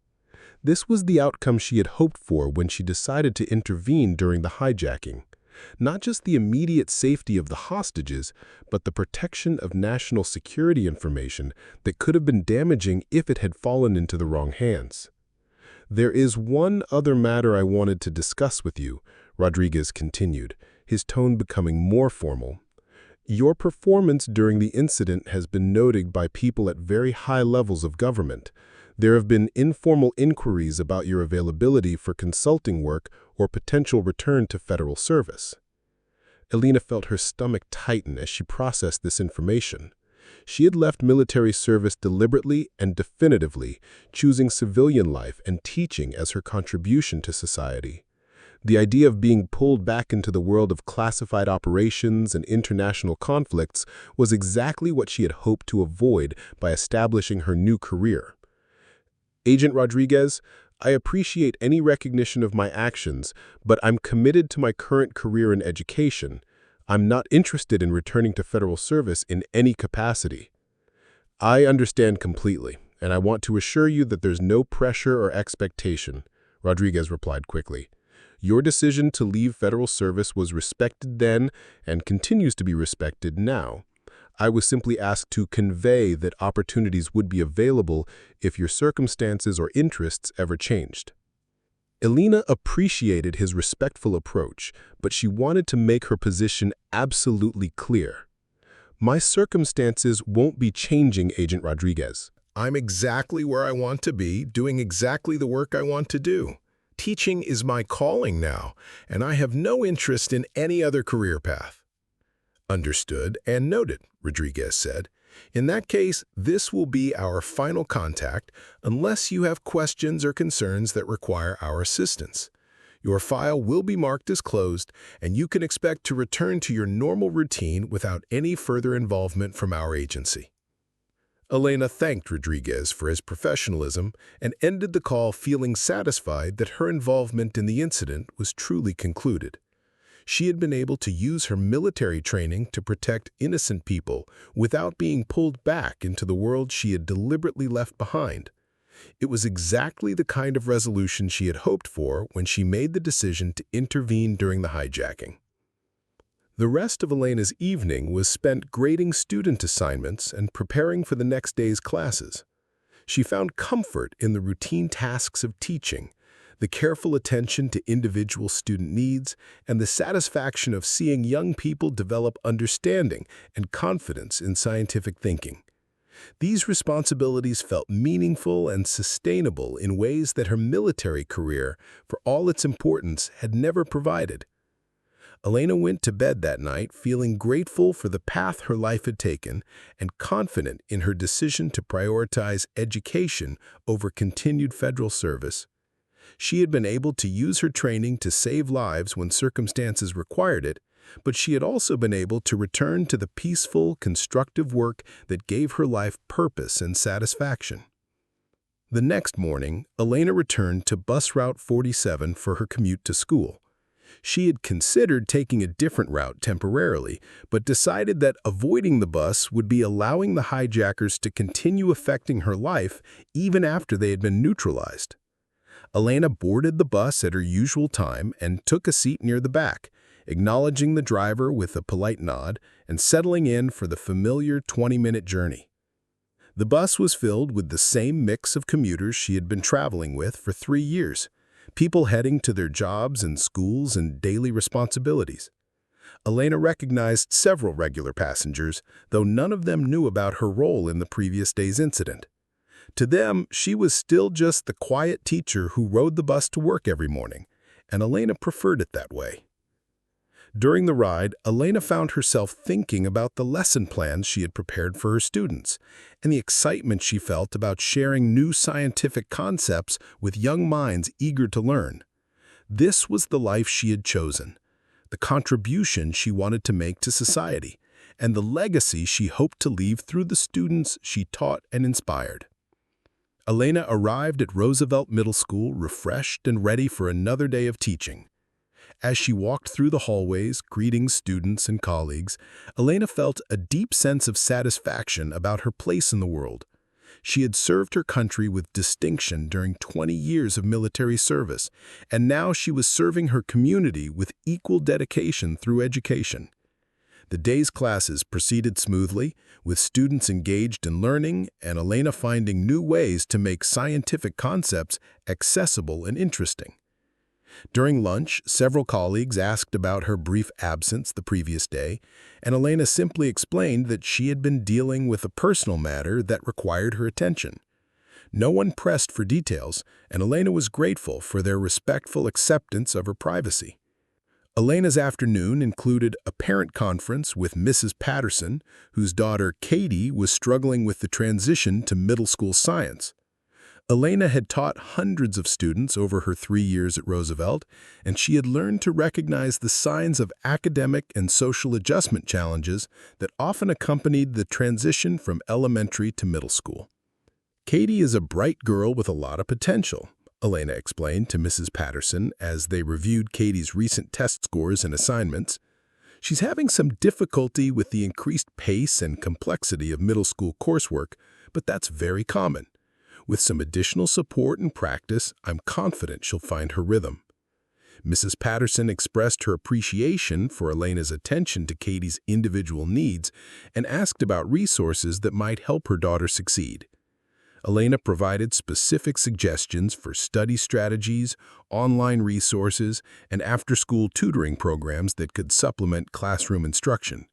S1: This was the outcome she had hoped for when she decided to intervene during the hijacking. Not just the immediate safety of the hostages, but the protection of national security information that could have been damaging if it had fallen into the wrong hands. "There is one other matter I wanted to discuss with you," Rodriguez continued, his tone becoming more formal. Your performance during the incident has been noted by people at very high levels of government. There have been informal inquiries about your availability for consulting work or potential return to federal service. Elena felt her stomach tighten as she processed this information. She had left military service deliberately and definitively, choosing civilian life and teaching as her contribution to society. The idea of being pulled back into the world of classified operations and international conflicts was exactly what she had hoped to avoid by establishing her new career. Agent Rodriguez, I appreciate any recognition of my actions, but I'm committed to my current career in education. I'm not interested in returning to federal service in any capacity. I understand completely, and I want to assure you that there's no pressure or expectation, Rodriguez replied quickly. Your decision to leave federal service was respected then and continues to be respected now. I was simply asked to convey that opportunities would be available if your circumstances or interests ever changed. Elena appreciated his respectful approach, but she wanted to make her position absolutely clear. My circumstances won't be changing, Agent Rodriguez.
S2: I'm exactly where I want to be, doing exactly the work I want to do. Teaching is my calling now, and I have no interest in any other career path. Understood and noted, Rodriguez said. In that case, this will be our final contact unless you have questions or concerns that require our assistance. Your file will be marked as closed, and you can expect to return to your normal routine without any further involvement from our agency. Elena thanked Rodriguez for his professionalism and ended the call feeling satisfied that her involvement in the incident was truly concluded. She had been able to use her military training to protect innocent people without being pulled back into the world she had deliberately left behind. It was exactly the kind of resolution she had hoped for when she made the decision to intervene during the hijacking. The rest of Elena's evening was spent grading student assignments and preparing for the next day's classes. She found comfort in the routine tasks of teaching, the careful attention to individual student needs, and the satisfaction of seeing young people develop understanding and confidence in scientific thinking. These responsibilities felt meaningful and sustainable in ways that her military career, for all its importance, had never provided. Elena went to bed that night feeling grateful for the path her life had taken and confident in her decision to prioritize education over continued federal service. She had been able to use her training to save lives when circumstances required it, but she had also been able to return to the peaceful, constructive work that gave her life purpose and satisfaction. The next morning, Elena returned to bus route 47 for her commute to school. She had considered taking a different route temporarily, but decided that avoiding the bus would be allowing the hijackers to continue affecting her life even after they had been neutralized. Elena boarded the bus at her usual time and took a seat near the back, acknowledging the driver with a polite nod and settling in for the familiar 20-minute journey. The bus was filled with the same mix of commuters she had been traveling with for 3 years, people heading to their jobs and schools and daily responsibilities. Elena recognized several regular passengers, though none of them knew about her role in the previous day's incident. To them, she was still just the quiet teacher who rode the bus to work every morning, and Elena preferred it that way. During the ride, Elena found herself thinking about the lesson plans she had prepared for her students, and the excitement she felt about sharing new scientific concepts with young minds eager to learn. This was the life she had chosen, the contribution she wanted to make to society, and the legacy she hoped to leave through the students she taught and inspired. Elena arrived at Roosevelt Middle School refreshed and ready for another day of teaching. As she walked through the hallways, greeting students and colleagues, Elena felt a deep sense of satisfaction about her place in the world. She had served her country with distinction during 20 years of military service, and now she was serving her community with equal dedication through education. The day's classes proceeded smoothly, with students engaged in learning and Elena finding new ways to make scientific concepts accessible and interesting.
S1: During lunch, several colleagues asked about her brief absence the previous day, and Elena simply explained that she had been dealing with a personal matter that required her attention. No one pressed for details, and Elena was grateful for their respectful acceptance of her privacy. Elena's afternoon included a parent conference with Mrs. Patterson, whose daughter Katie was struggling with the transition to middle school science. Elena had taught hundreds of students over her 3 years at Roosevelt, and she had learned to recognize the signs of academic and social adjustment challenges that often accompanied the transition from elementary to middle school. Katie is a bright girl with a lot of potential, Elena explained to Mrs. Patterson as they reviewed Katie's recent test scores and assignments. She's having some difficulty with the increased pace and complexity of middle school coursework, but that's very common. With some additional support and practice, I'm confident she'll find her rhythm. Mrs. Patterson expressed her appreciation for Elena's attention to Katie's individual needs and asked about resources that might help her daughter succeed. Elena provided specific suggestions for study strategies, online resources, and after-school tutoring programs that could supplement classroom instruction.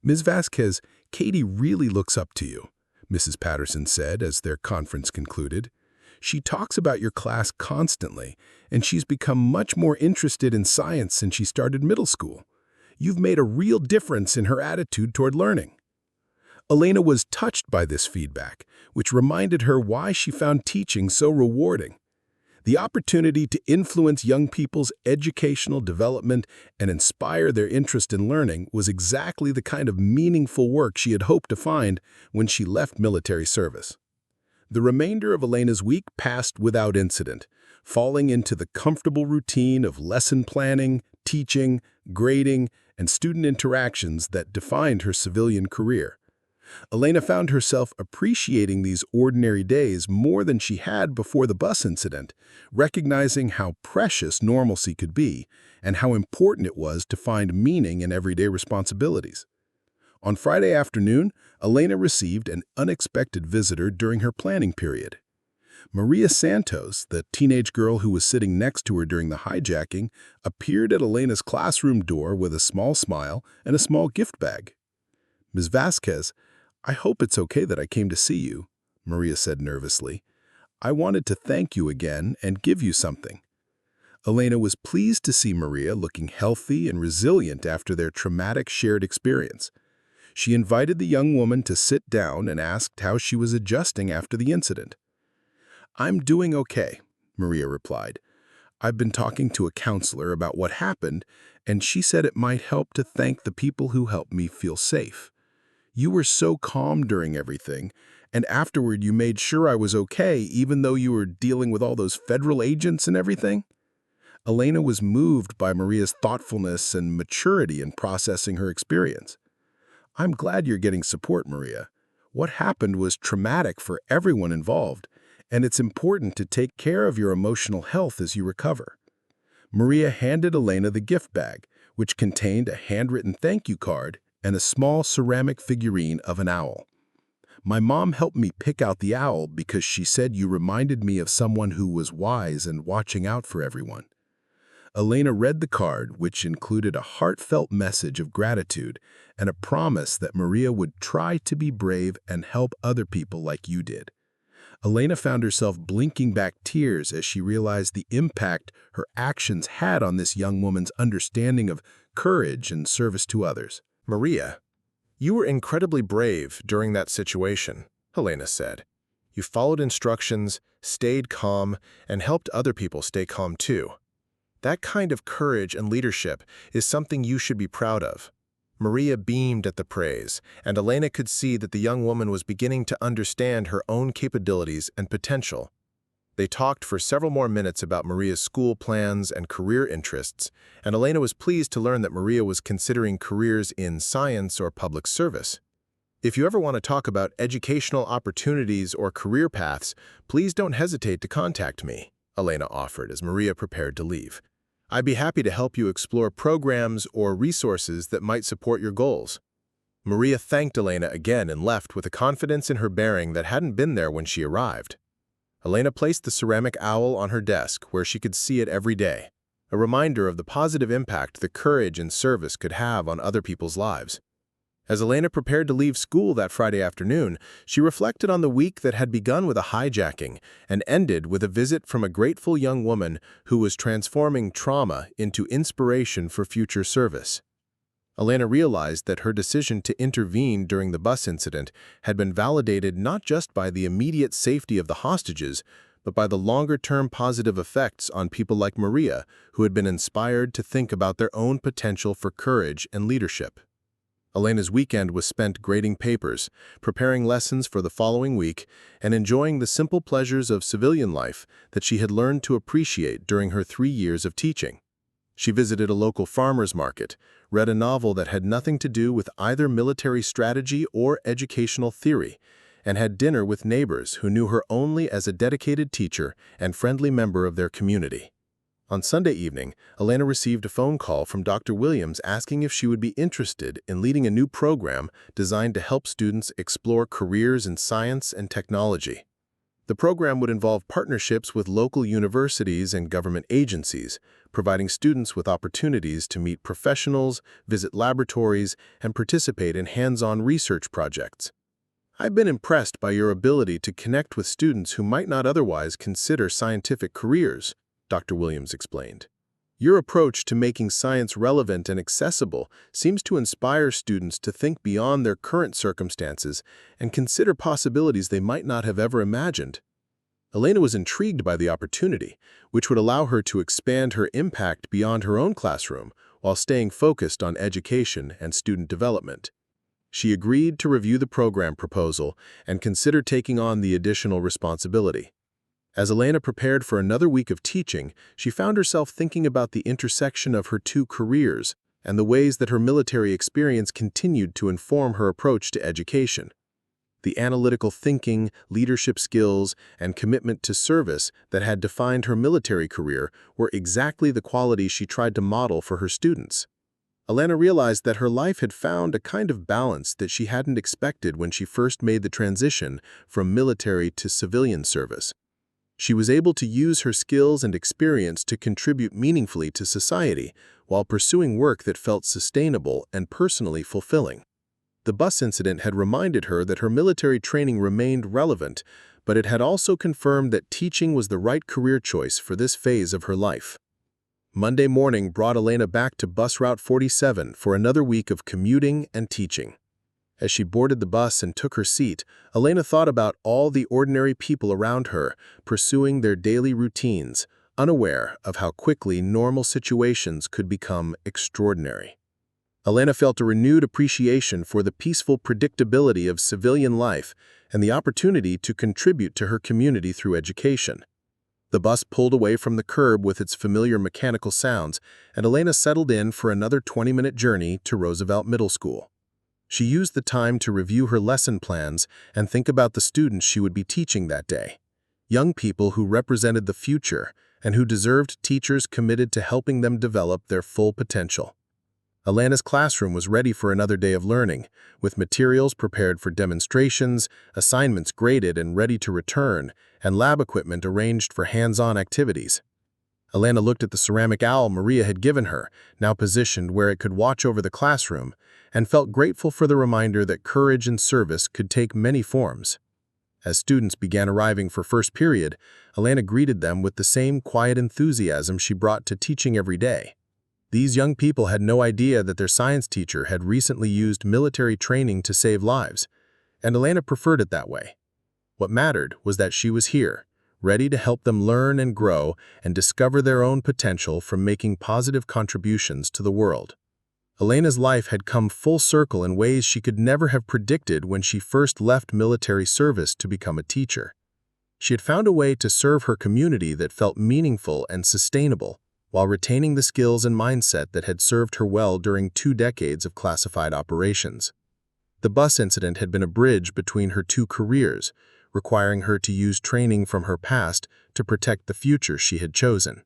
S1: Ms. Vasquez, Katie really looks up to you, Mrs. Patterson said as their conference concluded. She talks about your class constantly, and she's become much more interested in science since she started middle school. You've made a real difference in her attitude toward learning. Elena was touched by this feedback, which reminded her why she found teaching so rewarding. The opportunity to influence young people's educational development and inspire their interest in learning was exactly the kind of meaningful work she had hoped to find when she left military service. The remainder of Elena's week passed without incident, falling into the comfortable routine of lesson planning, teaching, grading, and student interactions that defined her civilian career. Elena found herself appreciating these ordinary days more than she had before the bus incident, recognizing how precious normalcy could be and how important it was to find meaning in everyday responsibilities. On Friday afternoon, Elena received an unexpected visitor during her planning period. Maria Santos, the teenage girl who was sitting next to her during the hijacking, appeared at Elena's classroom door with a small smile and a small gift bag. "Ms. Vasquez, I hope it's okay that I came to see you," Maria said nervously. "I wanted to thank you again and give you something." Elena was pleased to see Maria looking healthy and resilient after their traumatic shared experience. She invited the young woman to sit down and asked how she was adjusting after the incident. "I'm doing okay," Maria replied. "I've been talking to a counselor about what happened, and she said it might help to thank the people who helped me feel safe. You were so calm during everything, and afterward you made sure I was okay even though you were dealing with all those federal agents and everything." Elena was moved by Maria's thoughtfulness and maturity in processing her experience. "I'm glad you're getting support, Maria. What happened was traumatic for everyone involved, and it's important to take care of your emotional health as you recover." Maria handed Elena the gift bag, which contained a handwritten thank you card and a small ceramic figurine of an owl. "My mom helped me pick out the owl because she said you reminded me of someone who was wise and watching out for everyone." Elena read the card, which included a heartfelt message of gratitude and a promise that Maria would try to be brave and help other people like you did. Elena found herself blinking back tears as she realized the impact her actions had on this young woman's understanding of courage and service to others.
S2: "Maria, you were incredibly brave during that situation," Elena said. "You followed instructions, stayed calm, and helped other people stay calm too. That kind of courage and leadership is something you should be proud of." Maria beamed at the praise, and Elena could see that the young woman was beginning to understand her own capabilities and potential. They talked for several more minutes about Maria's school plans and career interests, and Elena was pleased to learn that Maria was considering careers in science or public service. "If you ever want to talk about educational opportunities or career paths, please don't hesitate to contact me," Elena offered as Maria prepared to leave. "I'd be happy to help you explore programs or resources that might support your goals." Maria thanked Elena again and left with a confidence in her bearing that hadn't been there when she arrived. Elena placed the ceramic owl on her desk where she could see it every day.
S1: a reminder of the positive impact that courage and service could have on other people's lives. As Elena prepared to leave school that Friday afternoon, she reflected on the week that had begun with a hijacking and ended with a visit from a grateful young woman who was transforming trauma into inspiration for future service. Elena realized that her decision to intervene during the bus incident had been validated not just by the immediate safety of the hostages, but by the longer-term positive effects on people like Maria, who had been inspired to think about their own potential for courage and leadership. Elena's weekend was spent grading papers, preparing lessons for the following week, and enjoying the simple pleasures of civilian life that she had learned to appreciate during her 3 years of teaching. She visited a local farmer's market, read a novel that had nothing to do with either military strategy or educational theory, and had dinner with neighbors who knew her only as a dedicated teacher and friendly member of their community. On Sunday evening, Elena received a phone call from Dr. Williams asking if she would be interested in leading a new program designed to help students explore careers in science and technology. The program would involve partnerships with local universities and government agencies, providing students with opportunities to meet professionals, visit laboratories, and participate in hands-on research projects. "I've been impressed by your ability to connect with students who might not otherwise consider scientific careers," Dr. Williams explained. "Your approach to making science relevant and accessible seems to inspire students to think beyond their current circumstances and consider possibilities they might not have ever imagined." Elena was intrigued by the opportunity, which would allow her to expand her impact beyond her own classroom while staying focused on education and student development. She agreed to review the program proposal and consider taking on the additional responsibility. As Elena prepared for another week of teaching, she found herself thinking about the intersection of her two careers and the ways that her military experience continued to inform her approach to education. The analytical thinking, leadership skills, and commitment to service that had defined her military career were exactly the qualities she tried to model for her students. Elena realized that her life had found a kind of balance that she hadn't expected when she first made the transition from military to civilian service. She was able to use her skills and experience to contribute meaningfully to society while pursuing work that felt sustainable and personally fulfilling. The bus incident had reminded her that her military training remained relevant, but it had also confirmed that teaching was the right career choice for this phase of her life. Monday morning brought Elena back to bus route 47 for another week of commuting and teaching. As she boarded the bus and took her seat, Elena thought about all the ordinary people around her, pursuing their daily routines, unaware of how quickly normal situations could become extraordinary. Elena felt a renewed appreciation for the peaceful predictability of civilian life and the opportunity to contribute to her community through education. The bus pulled away from the curb with its familiar mechanical sounds, and Elena settled in for another 20-minute journey to Roosevelt Middle School. She used the time to review her lesson plans and think about the students she would be teaching that day, young people who represented the future and who deserved teachers committed to helping them develop their full potential. Elena's classroom was ready for another day of learning, with materials prepared for demonstrations, assignments graded and ready to return, and lab equipment arranged for hands-on activities. Elena looked at the ceramic owl Maria had given her, now positioned where it could watch over the classroom, and felt grateful for the reminder that courage and service could take many forms. As students began arriving for first period, Elena greeted them with the same quiet enthusiasm she brought to teaching every day. These young people had no idea that their science teacher had recently used military training to save lives, and Elena preferred it that way. What mattered was that she was here, ready to help them learn and grow and discover their own potential from making positive contributions to the world. Elena's life had come full circle in ways she could never have predicted when she first left military service to become a teacher. She had found a way to serve her community that felt meaningful and sustainable, while retaining the skills and mindset that had served her well during 2 decades of classified operations. The bus incident had been a bridge between her two careers, requiring her to use training from her past to protect the future she had chosen.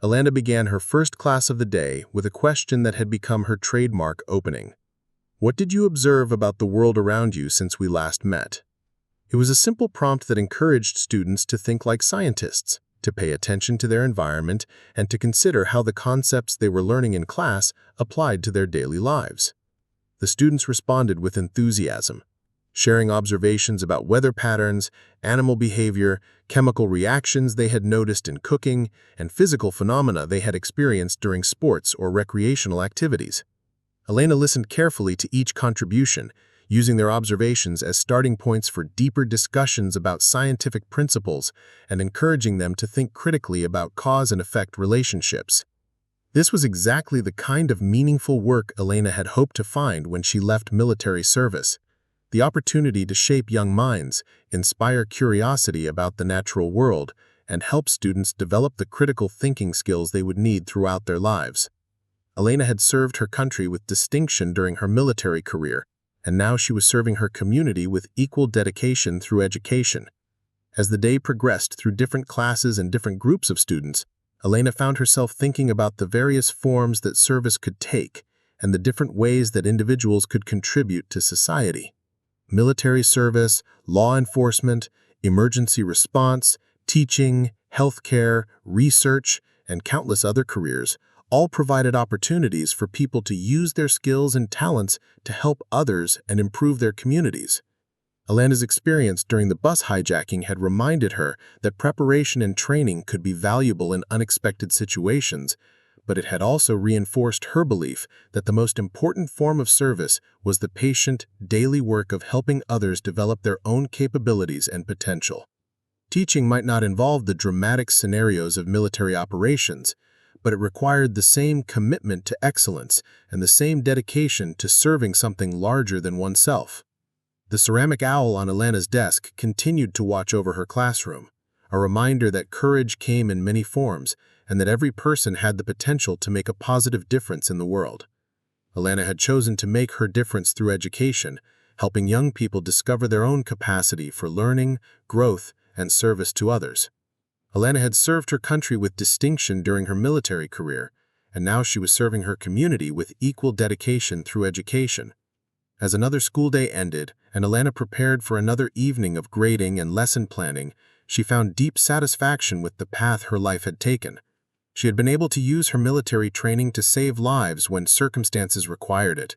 S1: Elena began her first class of the day with a question that had become her trademark opening. "What did you observe about the world around you since we last met?" It was a simple prompt that encouraged students to think like scientists. to pay attention to their environment, and to consider how the concepts they were learning in class applied to their daily lives. The students responded with enthusiasm, sharing observations about weather patterns, animal behavior, chemical reactions they had noticed in cooking, and physical phenomena they had experienced during sports or recreational activities. Elena listened carefully to each contribution, using their observations as starting points for deeper discussions about scientific principles and encouraging them to think critically about cause and effect relationships. This was exactly the kind of meaningful work Elena had hoped to find when she left military service. The opportunity to shape young minds, inspire curiosity about the natural world, and help students develop the critical thinking skills they would need throughout their lives. Elena had served her country with distinction during her military career, and now she was serving her community with equal dedication through education. As the day progressed through different classes and different groups of students, Elena found herself thinking about the various forms that service could take and the different ways that individuals could contribute to society. Military service, law enforcement, emergency response, teaching, healthcare, research, and countless other careers all provided opportunities for people to use their skills and talents to help others and improve their communities. Elena's experience during the bus hijacking had reminded her that preparation and training could be valuable in unexpected situations, but it had also reinforced her belief that the most important form of service was the patient, daily work of helping others develop their own capabilities and potential. Teaching might not involve the dramatic scenarios of military operations, but it required the same commitment to excellence and the same dedication to serving something larger than oneself. The ceramic owl on Elena's desk continued to watch over her classroom, a reminder that courage came in many forms and that every person had the potential to make a positive difference in the world. Elena had chosen to make her difference through education, helping young people discover their own capacity for learning, growth, and service to others. Elena had served her country with distinction during her military career, and now she was serving her community with equal dedication through education. As another school day ended and Elena prepared for another evening of grading and lesson planning, she found deep satisfaction with the path her life had taken. She had been able to use her military training to save lives when circumstances required it,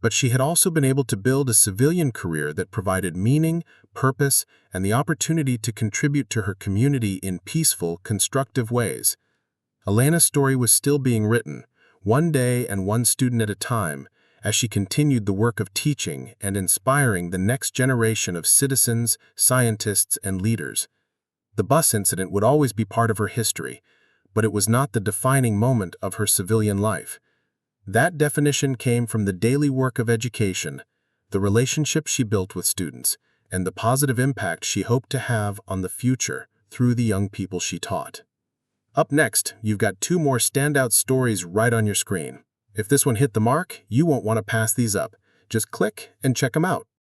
S1: but she had also been able to build a civilian career that provided meaning, purpose, and the opportunity to contribute to her community in peaceful, constructive ways. Elena's story was still being written, one day and one student at a time, as she continued the work of teaching and inspiring the next generation of citizens, scientists, and leaders. The bus incident would always be part of her history, but it was not the defining moment of her civilian life. That definition came from the daily work of education, the relationships she built with students, and the positive impact she hoped to have on the future through the young people she taught. Up next, you've got two more standout stories right on your screen. If this one hit the mark, you won't want to pass these up. Just click and check them out.